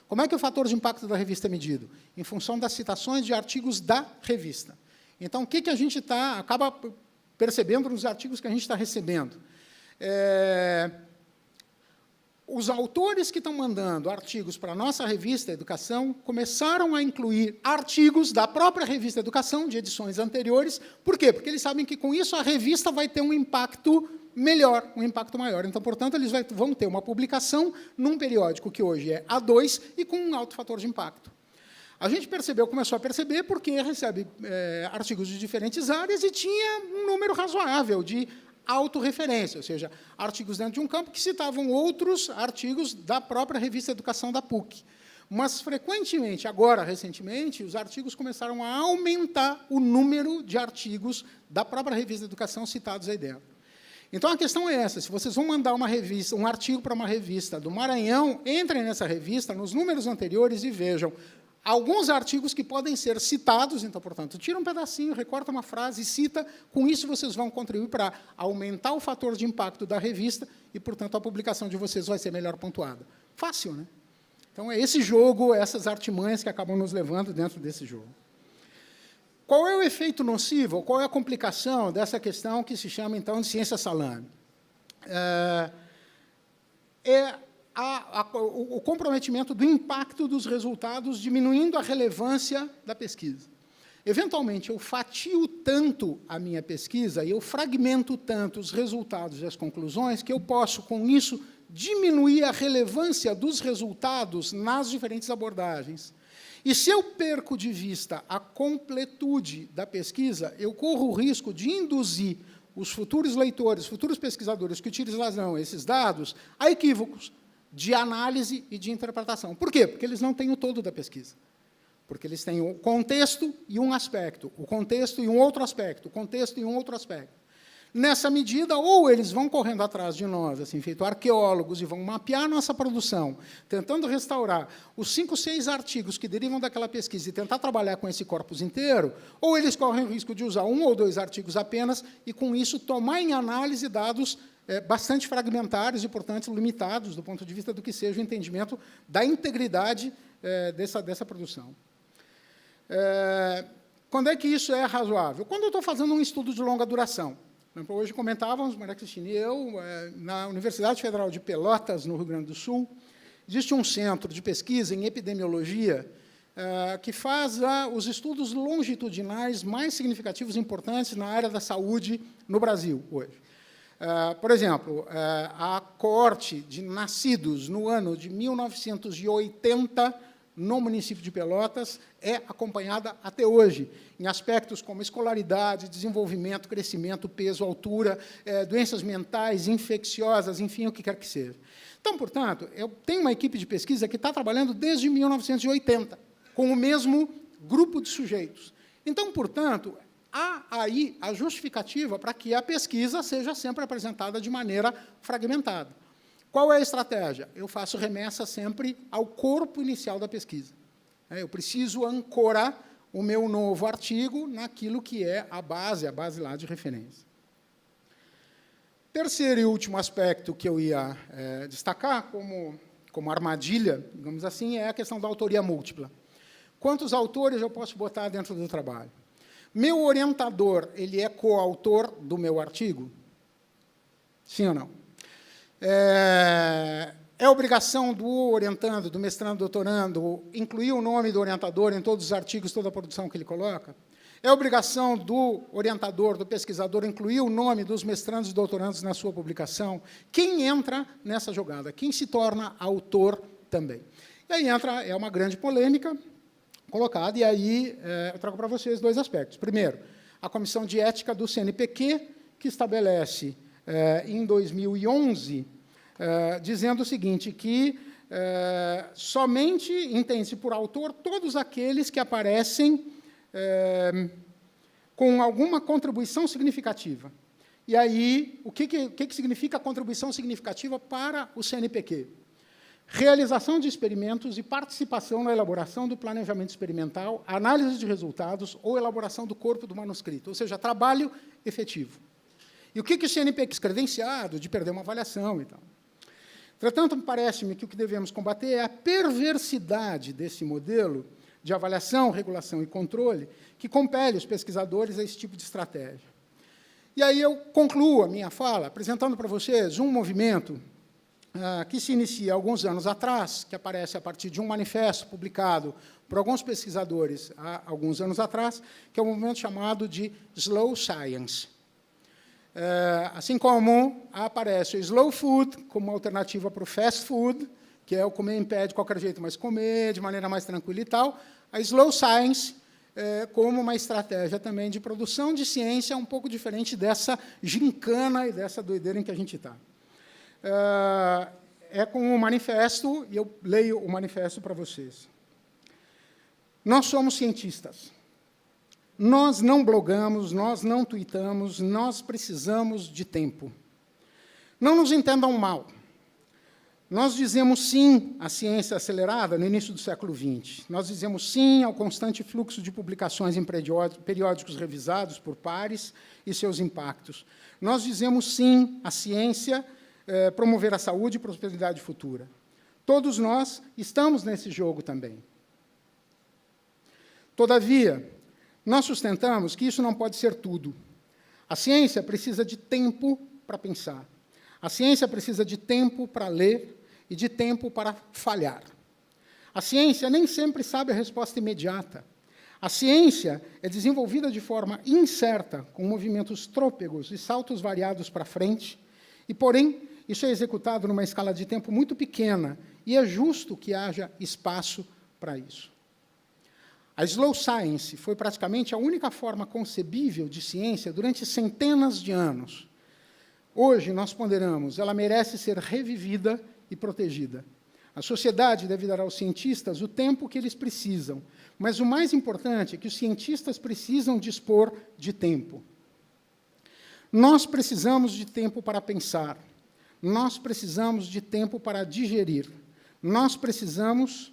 Como é que o fator de impacto da revista é medido? Em função das citações de artigos da revista. Então, o que a gente acaba percebendo nos artigos que a gente está recebendo? Os autores que estão mandando artigos para a nossa revista Educação começaram a incluir artigos da própria revista Educação, de edições anteriores. Por quê? Porque eles sabem que, com isso, a revista vai ter um impacto melhor, um impacto maior. Então, portanto, eles vão ter uma publicação num periódico que hoje é A2 e com um alto fator de impacto. A gente começou a perceber, porque recebe artigos de diferentes áreas e tinha um número razoável de autorreferência, ou seja, artigos dentro de um campo que citavam outros artigos da própria revista Educação da PUC. Mas, frequentemente, agora, recentemente, os artigos começaram a aumentar o número de artigos da própria revista Educação citados aí dentro. Então, a questão é essa: se vocês vão mandar um artigo para uma revista do Maranhão, entrem nessa revista, nos números anteriores, e vejam alguns artigos que podem ser citados. Então, portanto, tira um pedacinho, recorta uma frase e cita. Com isso, vocês vão contribuir para aumentar o fator de impacto da revista e, portanto, a publicação de vocês vai ser melhor pontuada. Fácil, né? Então, é esse jogo, essas artimanhas que acabam nos levando dentro desse jogo. Qual é o efeito nocivo, qual é a complicação dessa questão que se chama, então, de ciência salame? O comprometimento do impacto dos resultados, diminuindo a relevância da pesquisa. Eventualmente, eu fatio tanto a minha pesquisa e eu fragmento tanto os resultados e as conclusões que eu posso, com isso, diminuir a relevância dos resultados nas diferentes abordagens. E, se eu perco de vista a completude da pesquisa, eu corro o risco de induzir os futuros leitores, futuros pesquisadores que utilizarão esses dados a equívocos de análise e de interpretação. Por quê? Porque eles não têm o todo da pesquisa. Porque eles têm o contexto e um aspecto, o contexto e um outro aspecto, o contexto e um outro aspecto. Nessa medida, ou eles vão correndo atrás de nós, assim, feito arqueólogos, e vão mapear nossa produção, tentando restaurar os 5, 6 artigos que derivam daquela pesquisa e tentar trabalhar com esse corpus inteiro, ou eles correm o risco de usar 1 ou 2 artigos apenas e, com isso, tomar em análise dados bastante fragmentários e, portanto, limitados do ponto de vista do que seja o entendimento da integridade dessa produção. Quando é que isso é razoável? Quando eu estou fazendo um estudo de longa duração. Hoje comentávamos, Maria Cristina e eu, na Universidade Federal de Pelotas, no Rio Grande do Sul, existe um centro de pesquisa em epidemiologia que faz os estudos longitudinais mais significativos e importantes na área da saúde no Brasil, hoje. Por exemplo, a coorte de nascidos no ano de 1980, no município de Pelotas, é acompanhada até hoje, em aspectos como escolaridade, desenvolvimento, crescimento, peso, altura, doenças mentais, infecciosas, enfim, o que quer que seja. Então, portanto, eu tenho uma equipe de pesquisa que está trabalhando desde 1980, com o mesmo grupo de sujeitos. Então, portanto, há aí a justificativa para que a pesquisa seja sempre apresentada de maneira fragmentada. Qual é a estratégia? Eu faço remessa sempre ao corpo inicial da pesquisa. Eu preciso ancorar o meu novo artigo naquilo que é a base lá de referência. Terceiro e último aspecto que eu ia destacar como armadilha, digamos assim, é a questão da autoria múltipla. Quantos autores eu posso botar dentro do trabalho? Meu orientador, ele é coautor do meu artigo? Sim ou não? É obrigação do orientando, do mestrando, doutorando, incluir o nome do orientador em todos os artigos, toda a produção que ele coloca? É obrigação do orientador, do pesquisador, incluir o nome dos mestrandos e doutorandos na sua publicação? Quem entra nessa jogada? Quem se torna autor também? E aí é uma grande polêmica colocada, e aí eu trago para vocês 2 aspectos. Primeiro, a Comissão de Ética do CNPq, que estabelece, em 2011, dizendo o seguinte, que somente entende-se por autor todos aqueles que aparecem com alguma contribuição significativa. E aí, o que significa contribuição significativa para o CNPq? Realização de experimentos e participação na elaboração do planejamento experimental, análise de resultados ou elaboração do corpo do manuscrito, ou seja, trabalho efetivo. E o que o CNPq é credenciado de perder uma avaliação e tal. Entretanto, parece-me que o que devemos combater é a perversidade desse modelo de avaliação, regulação e controle que compele os pesquisadores a esse tipo de estratégia. E aí eu concluo a minha fala apresentando para vocês um movimento que se inicia alguns anos atrás, que aparece a partir de um manifesto publicado por alguns pesquisadores há alguns anos atrás, que é um movimento chamado de Slow Science. Assim como aparece o Slow Food como alternativa para o Fast Food, que é o comer em pé de qualquer jeito, mas comer de maneira mais tranquila e tal, a Slow Science como uma estratégia também de produção de ciência um pouco diferente dessa gincana e dessa doideira em que a gente está. É com um manifesto, e eu leio o manifesto para vocês. Nós somos cientistas. Nós não blogamos, nós não tuitamos, nós precisamos de tempo. Não nos entendam mal. Nós dizemos sim à ciência acelerada no início do século XX. Nós dizemos sim ao constante fluxo de publicações em periódicos revisados por pares e seus impactos. Nós dizemos sim à ciência promover a saúde e prosperidade futura. Todos nós estamos nesse jogo também. Todavia, nós sustentamos que isso não pode ser tudo. A ciência precisa de tempo para pensar. A ciência precisa de tempo para ler e de tempo para falhar. A ciência nem sempre sabe a resposta imediata. A ciência é desenvolvida de forma incerta, com movimentos trôpegos e saltos variados para frente, e, porém, isso é executado numa escala de tempo muito pequena, e é justo que haja espaço para isso. A Slow Science foi praticamente a única forma concebível de ciência durante centenas de anos. Hoje, nós ponderamos, ela merece ser revivida e protegida. A sociedade deve dar aos cientistas o tempo que eles precisam, mas o mais importante é que os cientistas precisam dispor de tempo. Nós precisamos de tempo para pensar, nós precisamos de tempo para digerir, nós precisamos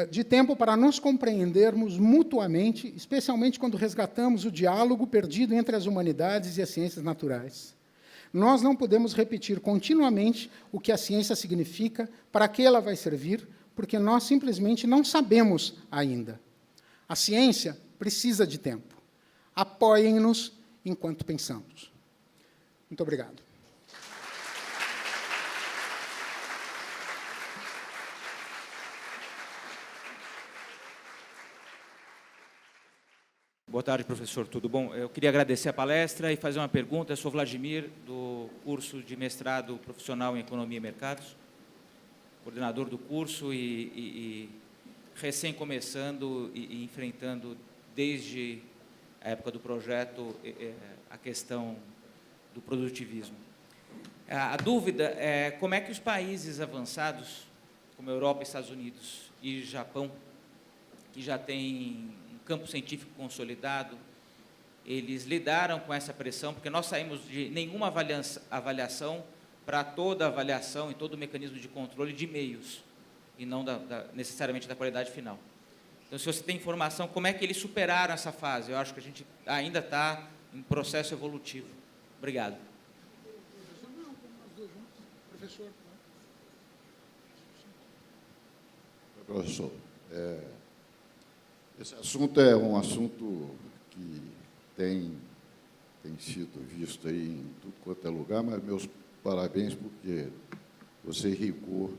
de tempo para nos compreendermos mutuamente, especialmente quando resgatamos o diálogo perdido entre as humanidades e as ciências naturais. Nós não podemos repetir continuamente o que a ciência significa, para que ela vai servir, porque nós simplesmente não sabemos ainda. A ciência precisa de tempo. Apoiem-nos enquanto pensamos. Muito obrigado. Boa tarde, professor. Tudo bom? Eu queria agradecer a palestra e fazer uma pergunta. Eu sou Vladimir, do curso de mestrado profissional em Economia e Mercados, coordenador do curso e recém começando e enfrentando, desde a época do projeto, a questão do produtivismo. A dúvida é como é que os países avançados, como a Europa, Estados Unidos e Japão, que já têm campo científico consolidado, eles lidaram com essa pressão, porque nós saímos de nenhuma avaliação para toda a avaliação e todo o mecanismo de controle de meios, e não necessariamente da qualidade final. Então, se você tem informação, como é que eles superaram essa fase? Eu acho que a gente ainda está em processo evolutivo. Obrigado. Professor, esse assunto é um assunto que tem sido visto aí em tudo quanto é lugar, mas meus parabéns, porque você irrigou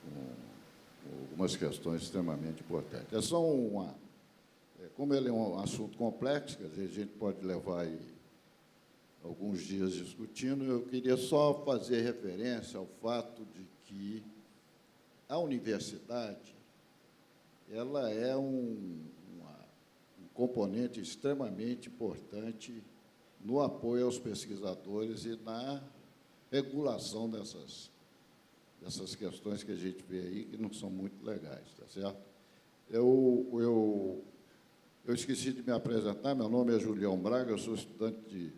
com algumas questões extremamente importantes. É só como ele é um assunto complexo, quer dizer, a gente pode levar aí alguns dias discutindo, eu queria só fazer referência ao fato de que a universidade ela é um componente extremamente importante no apoio aos pesquisadores e na regulação dessas questões que a gente vê aí, que não são muito legais, tá certo? Eu esqueci de me apresentar, meu nome é Julião Braga, eu sou estudante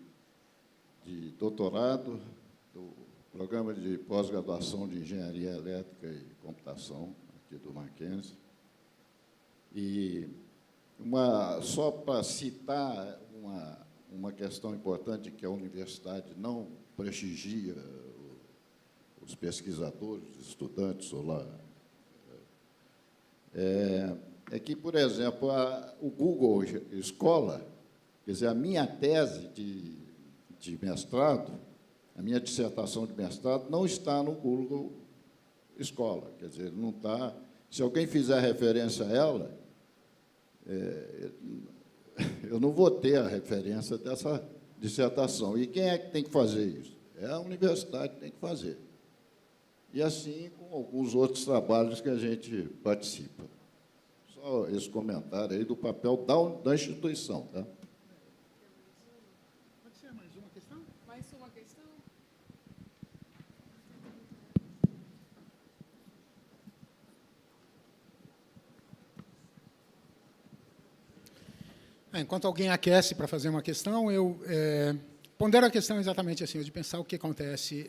de doutorado do Programa de Pós-Graduação de Engenharia Elétrica e Computação, aqui do Mackenzie. E só para citar uma questão importante, que a universidade não prestigia os pesquisadores, os estudantes, ou lá, é que, por exemplo, o Google Escola, quer dizer, a minha tese de mestrado, a minha dissertação de mestrado, não está no Google Escola, quer dizer, não está. Se alguém fizer referência a ela, eu não vou ter a referência dessa dissertação. E quem é que tem que fazer isso? É a universidade que tem que fazer. E assim com alguns outros trabalhos que a gente participa. Só esse comentário aí do papel da instituição. Tá? Pode ser mais uma questão? Mais uma questão? Enquanto alguém aquece para fazer uma questão, eu pondero a questão exatamente assim, de pensar o que acontece.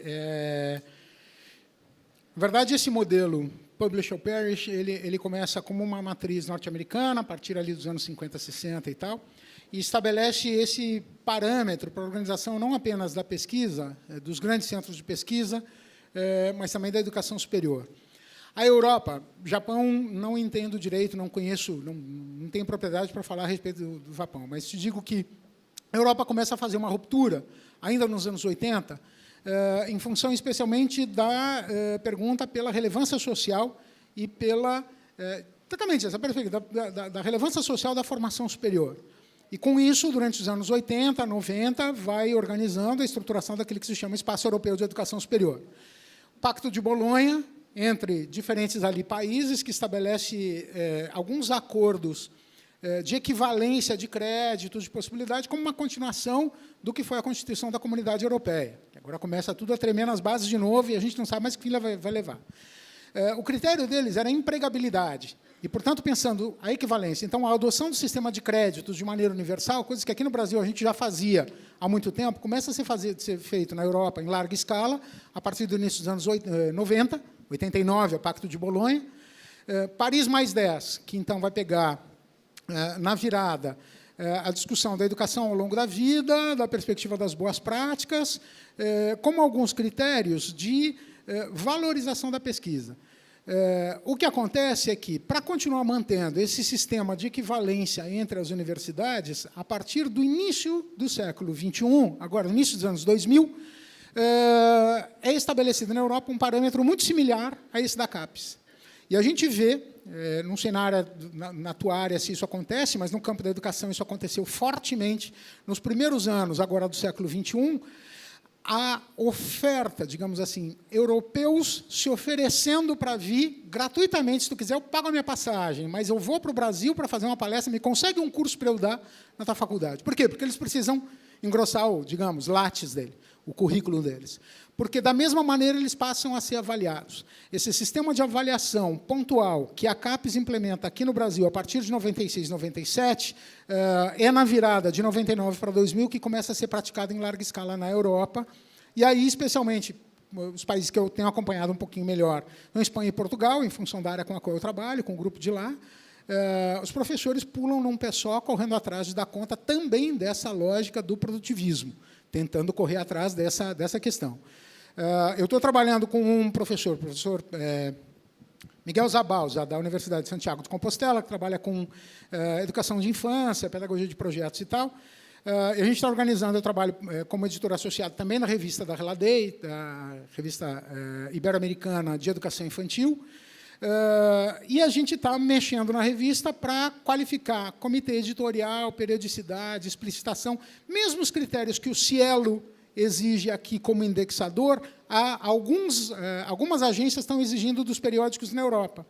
Na verdade, esse modelo Publish or Perish, ele começa como uma matriz norte-americana, a partir ali dos anos 50, 60 e tal, e estabelece esse parâmetro para a organização não apenas da pesquisa, dos grandes centros de pesquisa, mas também da educação superior. A Europa, Japão, não entendo direito, não conheço, não tenho propriedade para falar a respeito do Japão, mas te digo que a Europa começa a fazer uma ruptura, ainda nos anos 80, em função especialmente da pergunta pela relevância social e pela, exatamente, essa perspectiva, da relevância social da formação superior. E, com isso, durante os anos 80, 90, vai organizando a estruturação daquele que se chama Espaço Europeu de Educação Superior. O Pacto de Bolonha, entre diferentes ali países, que estabelece alguns acordos de equivalência de créditos, de possibilidade, como uma continuação do que foi a Constituição da Comunidade Europeia. Agora começa tudo a tremer nas bases de novo e a gente não sabe mais que fim vai levar. O critério deles era a empregabilidade. E, portanto, pensando a equivalência, então, a adoção do sistema de créditos de maneira universal, coisas que aqui no Brasil a gente já fazia há muito tempo, começa a ser feito na Europa em larga escala, a partir do início dos anos 90, 89, o Pacto de Bolonha. Paris mais 10, que, então, vai pegar, na virada, a discussão da educação ao longo da vida, da perspectiva das boas práticas, como alguns critérios de valorização da pesquisa. O que acontece é que, para continuar mantendo esse sistema de equivalência entre as universidades, a partir do início do século XXI, agora, no início dos anos 2000, é estabelecido na Europa um parâmetro muito similar a esse da CAPES. E a gente vê, não sei na tua área se isso acontece, mas no campo da educação isso aconteceu fortemente nos primeiros anos, agora do século XXI, a oferta, digamos assim, europeus se oferecendo para vir gratuitamente, se tu quiser, eu pago a minha passagem, mas eu vou para o Brasil para fazer uma palestra, me consegue um curso para eu dar na tua faculdade. Por quê? Porque eles precisam engrossar o, digamos, látis dele, o currículo deles. Porque, da mesma maneira, eles passam a ser avaliados. Esse sistema de avaliação pontual que a CAPES implementa aqui no Brasil a partir de 96, 97, é na virada de 99 para 2000 que começa a ser praticado em larga escala na Europa. E aí, especialmente, os países que eu tenho acompanhado um pouquinho melhor, na Espanha e Portugal, em função da área com a qual eu trabalho, com o grupo de lá, os professores pulam num pé só, correndo atrás de dar conta também dessa lógica do produtivismo, tentando correr atrás dessa questão. Eu estou trabalhando com um professor, Miguel Zabalza, da Universidade de Santiago de Compostela, que trabalha com educação de infância, pedagogia de projetos e tal. A gente está organizando, eu trabalho como editor associado também na revista da Reladei, da revista ibero-americana de educação infantil, e a gente está mexendo na revista para qualificar comitê editorial, periodicidade, explicitação, mesmo os critérios que o Cielo exige aqui como indexador, algumas agências estão exigindo dos periódicos na Europa.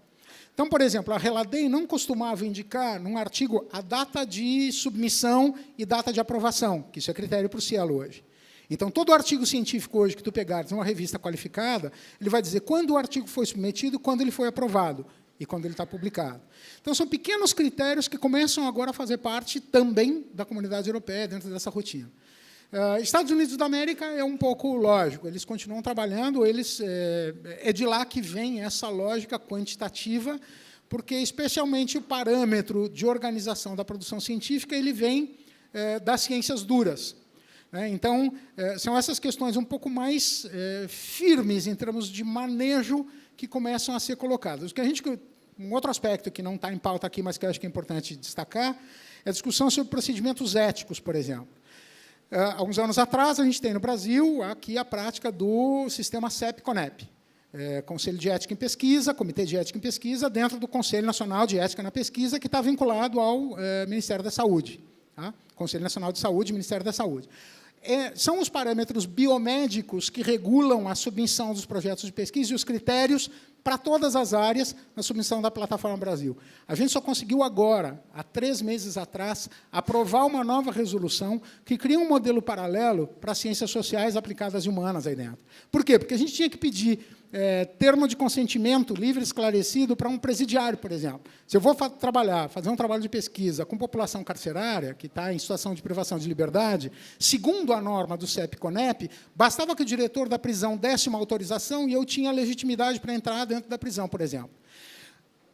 Então, por exemplo, a Reladei não costumava indicar, num artigo, a data de submissão e data de aprovação, que isso é critério para o Cielo hoje. Então, todo artigo científico hoje que tu pegares numa revista qualificada, ele vai dizer quando o artigo foi submetido, quando ele foi aprovado e quando ele está publicado. Então, são pequenos critérios que começam agora a fazer parte também da comunidade europeia, dentro dessa rotina. Estados Unidos da América é um pouco lógico, eles continuam trabalhando, é de lá que vem essa lógica quantitativa, porque, especialmente, o parâmetro de organização da produção científica ele vem das ciências duras. Então, são essas questões um pouco mais firmes em termos de manejo que começam a ser colocadas. Um outro aspecto que não está em pauta aqui, mas que eu acho que é importante destacar, é a discussão sobre procedimentos éticos, por exemplo. Há uns anos atrás, a gente tem no Brasil aqui a prática do sistema CEP-CONEP, Conselho de Ética em Pesquisa, Comitê de Ética em Pesquisa, dentro do Conselho Nacional de Ética na Pesquisa, que está vinculado ao Ministério da Saúde. Tá? Conselho Nacional de Saúde, Ministério da Saúde. São os parâmetros biomédicos que regulam a submissão dos projetos de pesquisa e os critérios para todas as áreas na submissão da Plataforma Brasil. A gente só conseguiu agora, há 3 meses atrás, aprovar uma nova resolução que cria um modelo paralelo para as ciências sociais aplicadas e humanas aí dentro. Por quê? Porque a gente tinha que pedir termo de consentimento livre e esclarecido para um presidiário, por exemplo. Se eu vou fazer um trabalho de pesquisa com população carcerária, que está em situação de privação de liberdade, segundo a norma do CEP-CONEP, bastava que o diretor da prisão desse uma autorização e eu tinha legitimidade para entrar dentro da prisão, por exemplo.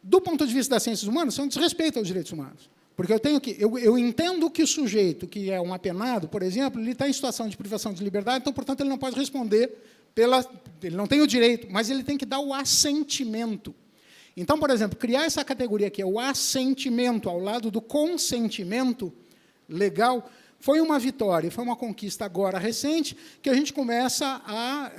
Do ponto de vista das ciências humanas, isso é um desrespeito aos direitos humanos. Porque eu entendo que o sujeito que é um apenado, por exemplo, ele está em situação de privação de liberdade, então, portanto, ele não pode responder ele não tem o direito, mas ele tem que dar o assentimento. Então, por exemplo, criar essa categoria que é o assentimento ao lado do consentimento legal foi uma vitória, foi uma conquista agora recente que a gente começa a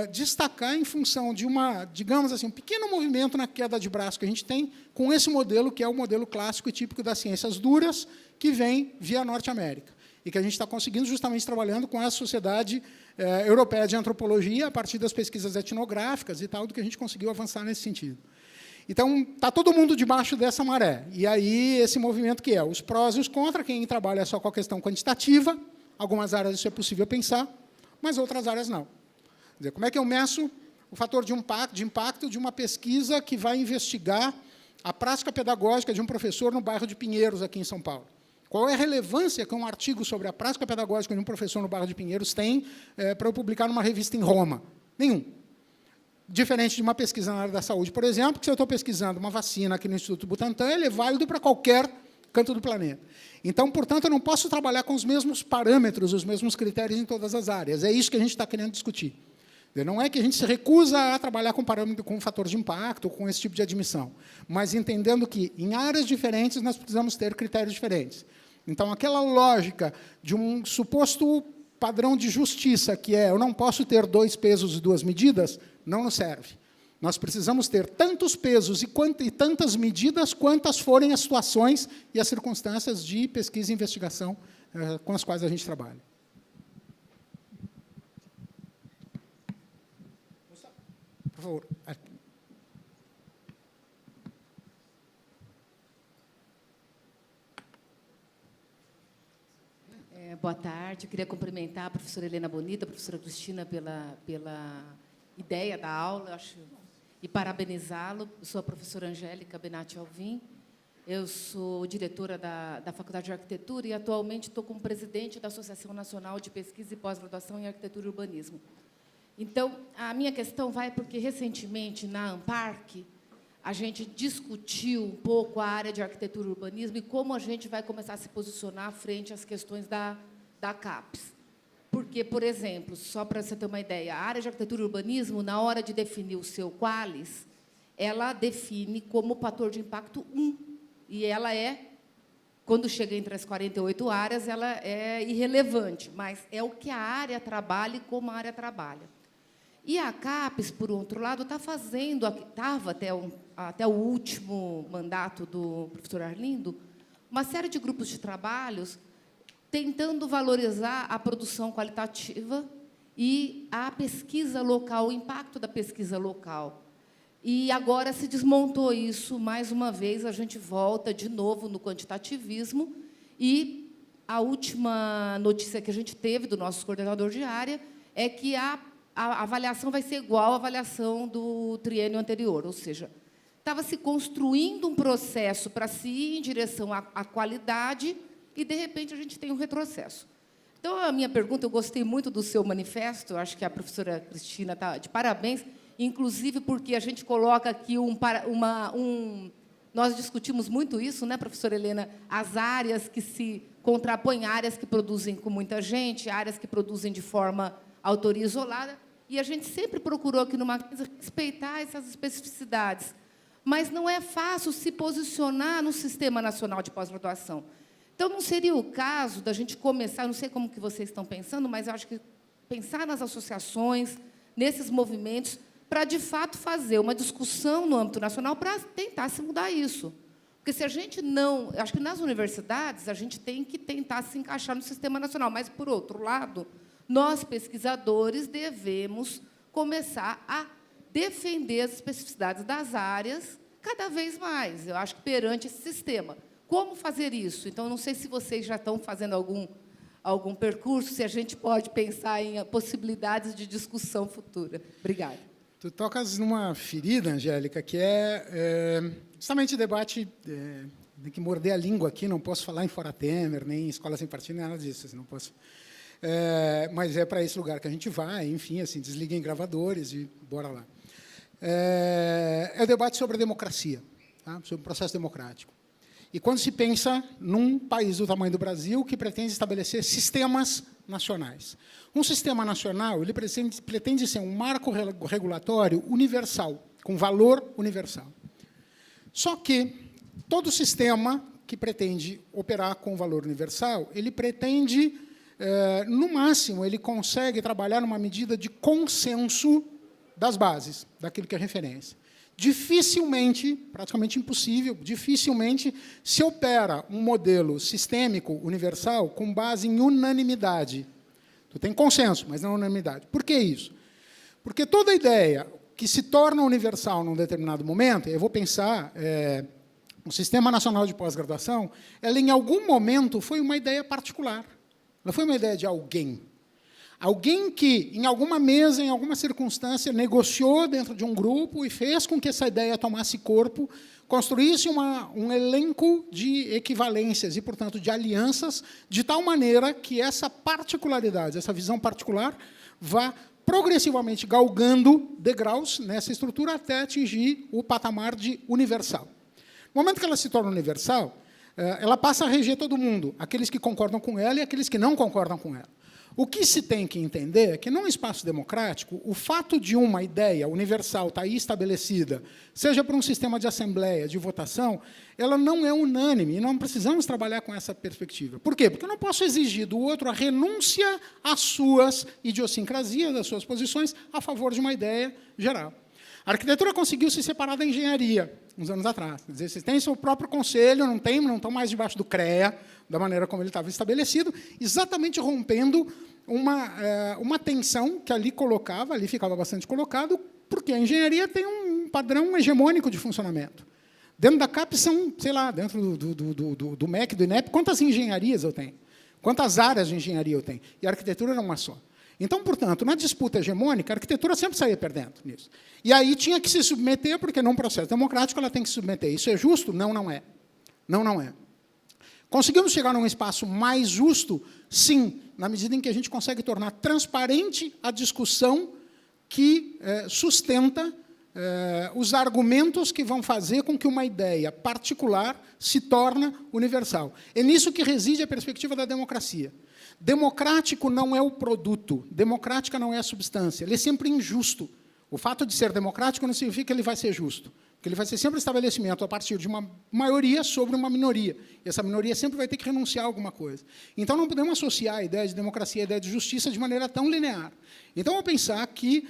destacar em função de digamos assim, um pequeno movimento na queda de braço que a gente tem com esse modelo que é o modelo clássico e típico das ciências duras que vem via Norte América. E que a gente está conseguindo justamente trabalhando com a Sociedade Europeia de Antropologia, a partir das pesquisas etnográficas e tal, do que a gente conseguiu avançar nesse sentido. Então, está todo mundo debaixo dessa maré. E aí, esse movimento que é os prós e os contras, quem trabalha só com a questão quantitativa, algumas áreas isso é possível pensar, mas outras áreas não. Quer dizer, como é que eu meço o fator de impacto de uma pesquisa que vai investigar a prática pedagógica de um professor no bairro de Pinheiros, aqui em São Paulo? Qual é a relevância que um artigo sobre a prática pedagógica de um professor no bairro de Pinheiros tem para eu publicar numa revista em Roma? Nenhum. Diferente de uma pesquisa na área da saúde, por exemplo, que se eu estou pesquisando uma vacina aqui no Instituto Butantan, ele é válido para qualquer canto do planeta. Então, portanto, eu não posso trabalhar com os mesmos parâmetros, os mesmos critérios em todas as áreas. É isso que a gente está querendo discutir. Não é que a gente se recusa a trabalhar com parâmetro, com fator de impacto, com esse tipo de admissão, mas entendendo que, em áreas diferentes, nós precisamos ter critérios diferentes. Então, aquela lógica de um suposto padrão de justiça, que é eu não posso ter 2 pesos e 2 medidas, não nos serve. Nós precisamos ter tantos pesos e tantas medidas quantas forem as situações e as circunstâncias de pesquisa e investigação com as quais a gente trabalha. Por favor. Boa tarde. Eu queria cumprimentar a professora Helena Bonita, a professora Cristina, pela ideia da aula, acho, e parabenizá-lo. Eu sou a professora Angélica Benatti Alvim. Eu sou diretora da Faculdade de Arquitetura e, atualmente, estou como presidente da Associação Nacional de Pesquisa e Pós-Graduação em Arquitetura e Urbanismo. Então, a minha questão vai porque, recentemente, na ANPARC, a gente discutiu um pouco a área de arquitetura e urbanismo e como a gente vai começar a se posicionar frente às questões da CAPES. Porque, por exemplo, só para você ter uma ideia, a área de arquitetura e urbanismo, na hora de definir o seu qualis, ela define como fator de impacto 1. E ela quando chega entre as 48 áreas, ela é irrelevante, mas é o que a área trabalha e como a área trabalha. E a CAPES, por outro lado, estava até o último mandato do professor Arlindo, uma série de grupos de trabalhos tentando valorizar a produção qualitativa e a pesquisa local, o impacto da pesquisa local. E agora se desmontou isso, mais uma vez, a gente volta de novo no quantitativismo e a última notícia que a gente teve do nosso coordenador de área é que a avaliação vai ser igual à avaliação do triênio anterior, ou seja, estava se construindo um processo para se ir em direção à qualidade e, de repente, a gente tem um retrocesso. Então, a minha pergunta, eu gostei muito do seu manifesto, acho que a professora Cristina está de parabéns, inclusive porque a gente coloca aqui nós discutimos muito isso, né, professora Helena, as áreas que se contrapõem, áreas que produzem com muita gente, áreas que produzem de forma autoria isolada, e a gente sempre procurou aqui no Mackenzie respeitar essas especificidades. Mas não é fácil se posicionar no Sistema Nacional de Pós-Graduação. Então, não seria o caso da gente começar, não sei como que vocês estão pensando, mas eu acho que pensar nas associações, nesses movimentos, para, de fato, fazer uma discussão no âmbito nacional para tentar se mudar isso. Porque, se a gente não... Acho que, nas universidades, a gente tem que tentar se encaixar no Sistema Nacional, mas, por outro lado, nós, pesquisadores, devemos começar a defender as especificidades das áreas cada vez mais, eu acho que perante esse sistema. Como fazer isso? Então, não sei se vocês já estão fazendo algum percurso, se a gente pode pensar em possibilidades de discussão futura. Obrigada. Tu tocas numa ferida, Angélica, que é justamente o debate, tem que morder a língua aqui, não posso falar em Fora Temer, nem em Escola Sem Partido, nem nada disso, assim, não posso. Mas é para esse lugar que a gente vai, enfim, assim, desliguem gravadores e bora lá. É o debate sobre a democracia, tá? Sobre o processo democrático. E quando se pensa num país do tamanho do Brasil que pretende estabelecer sistemas nacionais. Um sistema nacional ele pretende ser um marco regulatório universal, com valor universal. Só que todo sistema que pretende operar com valor universal, ele pretende, no máximo, ele consegue trabalhar numa medida de consenso das bases, daquilo que é referência. Dificilmente, praticamente impossível, dificilmente se opera um modelo sistêmico universal com base em unanimidade. Tu tem consenso, mas não unanimidade. Por que isso? Porque toda ideia que se torna universal num determinado momento, eu vou pensar, o Sistema Nacional de Pós-Graduação, ela, em algum momento, foi uma ideia particular. Ela foi uma ideia de alguém. Alguém que, em alguma mesa, em alguma circunstância, negociou dentro de um grupo e fez com que essa ideia tomasse corpo, construísse um elenco de equivalências e, portanto, de alianças, de tal maneira que essa particularidade, essa visão particular, vá progressivamente galgando degraus nessa estrutura até atingir o patamar de universal. No momento que ela se torna universal, ela passa a reger todo mundo, aqueles que concordam com ela e aqueles que não concordam com ela. O que se tem que entender é que, num espaço democrático, o fato de uma ideia universal estar aí estabelecida, seja por um sistema de assembleia, de votação, ela não é unânime, e não precisamos trabalhar com essa perspectiva. Por quê? Porque eu não posso exigir do outro a renúncia às suas idiosincrasias, às suas posições, a favor de uma ideia geral. A arquitetura conseguiu se separar da engenharia, uns anos atrás. Quer dizer, vocês têm seu próprio conselho, não estão mais debaixo do CREA, da maneira como ele estava estabelecido, exatamente rompendo uma tensão que ali ficava bastante colocado, porque a engenharia tem um padrão hegemônico de funcionamento. Dentro da CAP são, sei lá, dentro do MEC, do INEP, quantas engenharias eu tenho? Quantas áreas de engenharia eu tenho? E a arquitetura era uma só. Então, portanto, na disputa hegemônica, a arquitetura sempre saía perdendo nisso. E aí tinha que se submeter, porque, num processo democrático, ela tem que se submeter. Isso é justo? Não, não é. Não, não é. Conseguimos chegar num espaço mais justo? Sim, na medida em que a gente consegue tornar transparente a discussão que sustenta os argumentos que vão fazer com que uma ideia particular se torne universal. É nisso que reside a perspectiva da democracia. Democrático não é o produto, democrática não é a substância, ele é sempre injusto. O fato de ser democrático não significa que ele vai ser justo, porque ele vai ser sempre estabelecimento a partir de uma maioria sobre uma minoria. E essa minoria sempre vai ter que renunciar a alguma coisa. Então, não podemos associar a ideia de democracia à ideia de justiça de maneira tão linear. Então, vou pensar que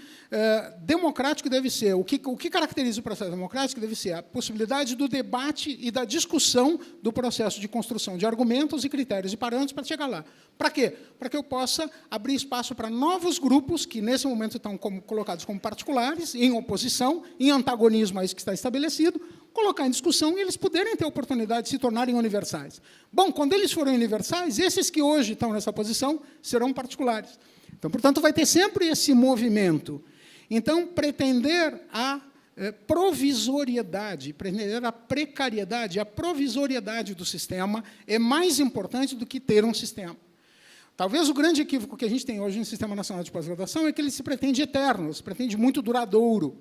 democrático deve ser, o que caracteriza o processo democrático deve ser a possibilidade do debate e da discussão do processo de construção de argumentos e critérios e parâmetros para chegar lá. Para quê? Para que eu possa abrir espaço para novos grupos que, nesse momento, estão colocados como particulares, em oposição, em antagonismo a isso que está estabelecido, colocar em discussão e eles poderem ter a oportunidade de se tornarem universais. Bom, quando eles forem universais, esses que hoje estão nessa posição serão particulares. Então, portanto, vai ter sempre esse movimento. Então, pretender a provisoriedade, pretender a precariedade, a provisoriedade do sistema é mais importante do que ter um sistema. Talvez o grande equívoco que a gente tem hoje no Sistema Nacional de Pós-Graduação é que ele se pretende eterno, se pretende muito duradouro.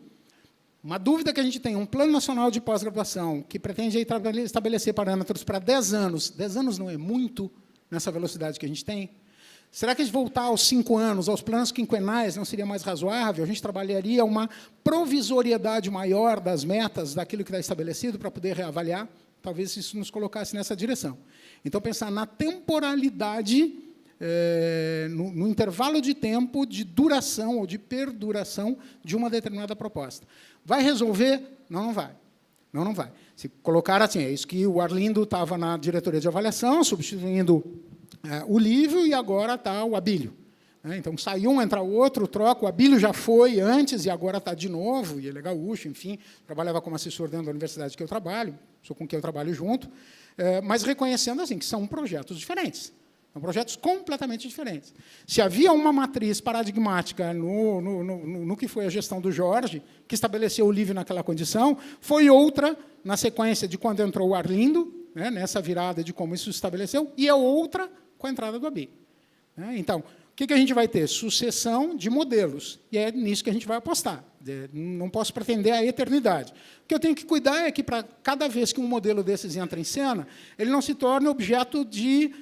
Uma dúvida que a gente tem, um Plano Nacional de Pós-Graduação que pretende estabelecer parâmetros para 10 anos. 10 anos não é muito nessa velocidade que a gente tem? Será que a gente voltar aos 5 anos, aos planos quinquenais, não seria mais razoável? A gente trabalharia uma provisoriedade maior das metas, daquilo que está estabelecido, para poder reavaliar? Talvez isso nos colocasse nessa direção. Então, pensar na temporalidade, no intervalo de tempo de duração ou de perduração de uma determinada proposta. Vai resolver? Não, não vai. Não, não vai. Se colocar assim, é isso que o Arlindo estava na diretoria de avaliação, substituindo o Lívio, e agora está o Abílio. Então, sai um, entra o outro, troca. O Abílio já foi antes e agora está de novo, e ele é gaúcho, enfim, trabalhava como assessor dentro da universidade que eu trabalho, sou com quem eu trabalho junto, mas reconhecendo assim, que são projetos diferentes. São projetos completamente diferentes. Se havia uma matriz paradigmática no que foi a gestão do Jorge, que estabeleceu o Lívio naquela condição, foi outra na sequência de quando entrou o Arlindo, nessa virada de como isso se estabeleceu, e é outra com a entrada do Abílio. Então, o que a gente vai ter? Sucessão de modelos, e é nisso que a gente vai apostar. Não posso pretender a eternidade. O que eu tenho que cuidar é que, para cada vez que um modelo desses entra em cena, ele não se torne objeto de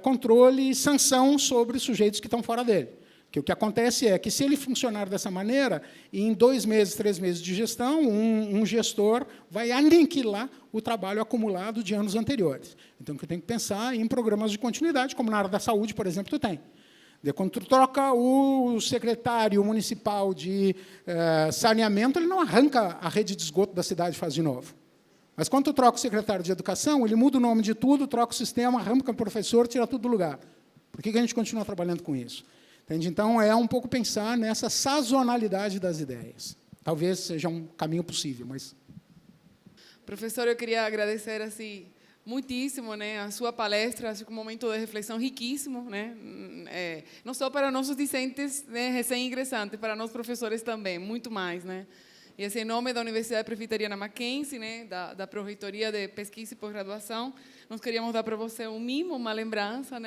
controle e sanção sobre os sujeitos que estão fora dele. Que o que acontece é que, se ele funcionar dessa maneira, em 2 meses, 3 meses de gestão, um gestor vai aniquilar o trabalho acumulado de anos anteriores. Então, eu tenho que pensar em programas de continuidade, como na área da saúde, por exemplo, tu tem. Quando tu troca o secretário municipal de saneamento, ele não arranca a rede de esgoto da cidade e faz de novo. Mas, quando tu troca o secretário de educação, ele muda o nome de tudo, troca o sistema, arranca o professor, tira tudo do lugar. Por que a gente continua trabalhando com isso? Entende? Então, é um pouco pensar nessa sazonalidade das ideias. Talvez seja um caminho possível, mas... Professor, eu queria agradecer assim, muitíssimo, a sua palestra, acho que um momento de reflexão riquíssimo, não só para nossos discentes, recém-ingressantes, para nós professores também, muito mais. E assim, em nome da Universidade Presbiteriana Mackenzie, da Pró-Reitoria de Pesquisa e Pós-Graduação, nós queríamos dar para você um mimo, uma lembrança,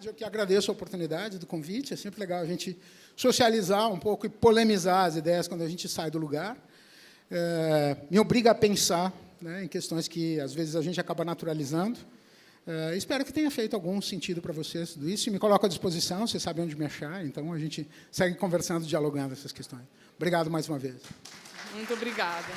Eu que agradeço a oportunidade do convite. É sempre legal a gente socializar um pouco e polemizar as ideias quando a gente sai do lugar. Me obriga a pensar em questões que, às vezes, a gente acaba naturalizando. Espero que tenha feito algum sentido para vocês tudo isso. E me coloco à disposição, vocês sabem onde me achar. Então, a gente segue conversando, dialogando essas questões. Obrigado mais uma vez. Muito obrigada.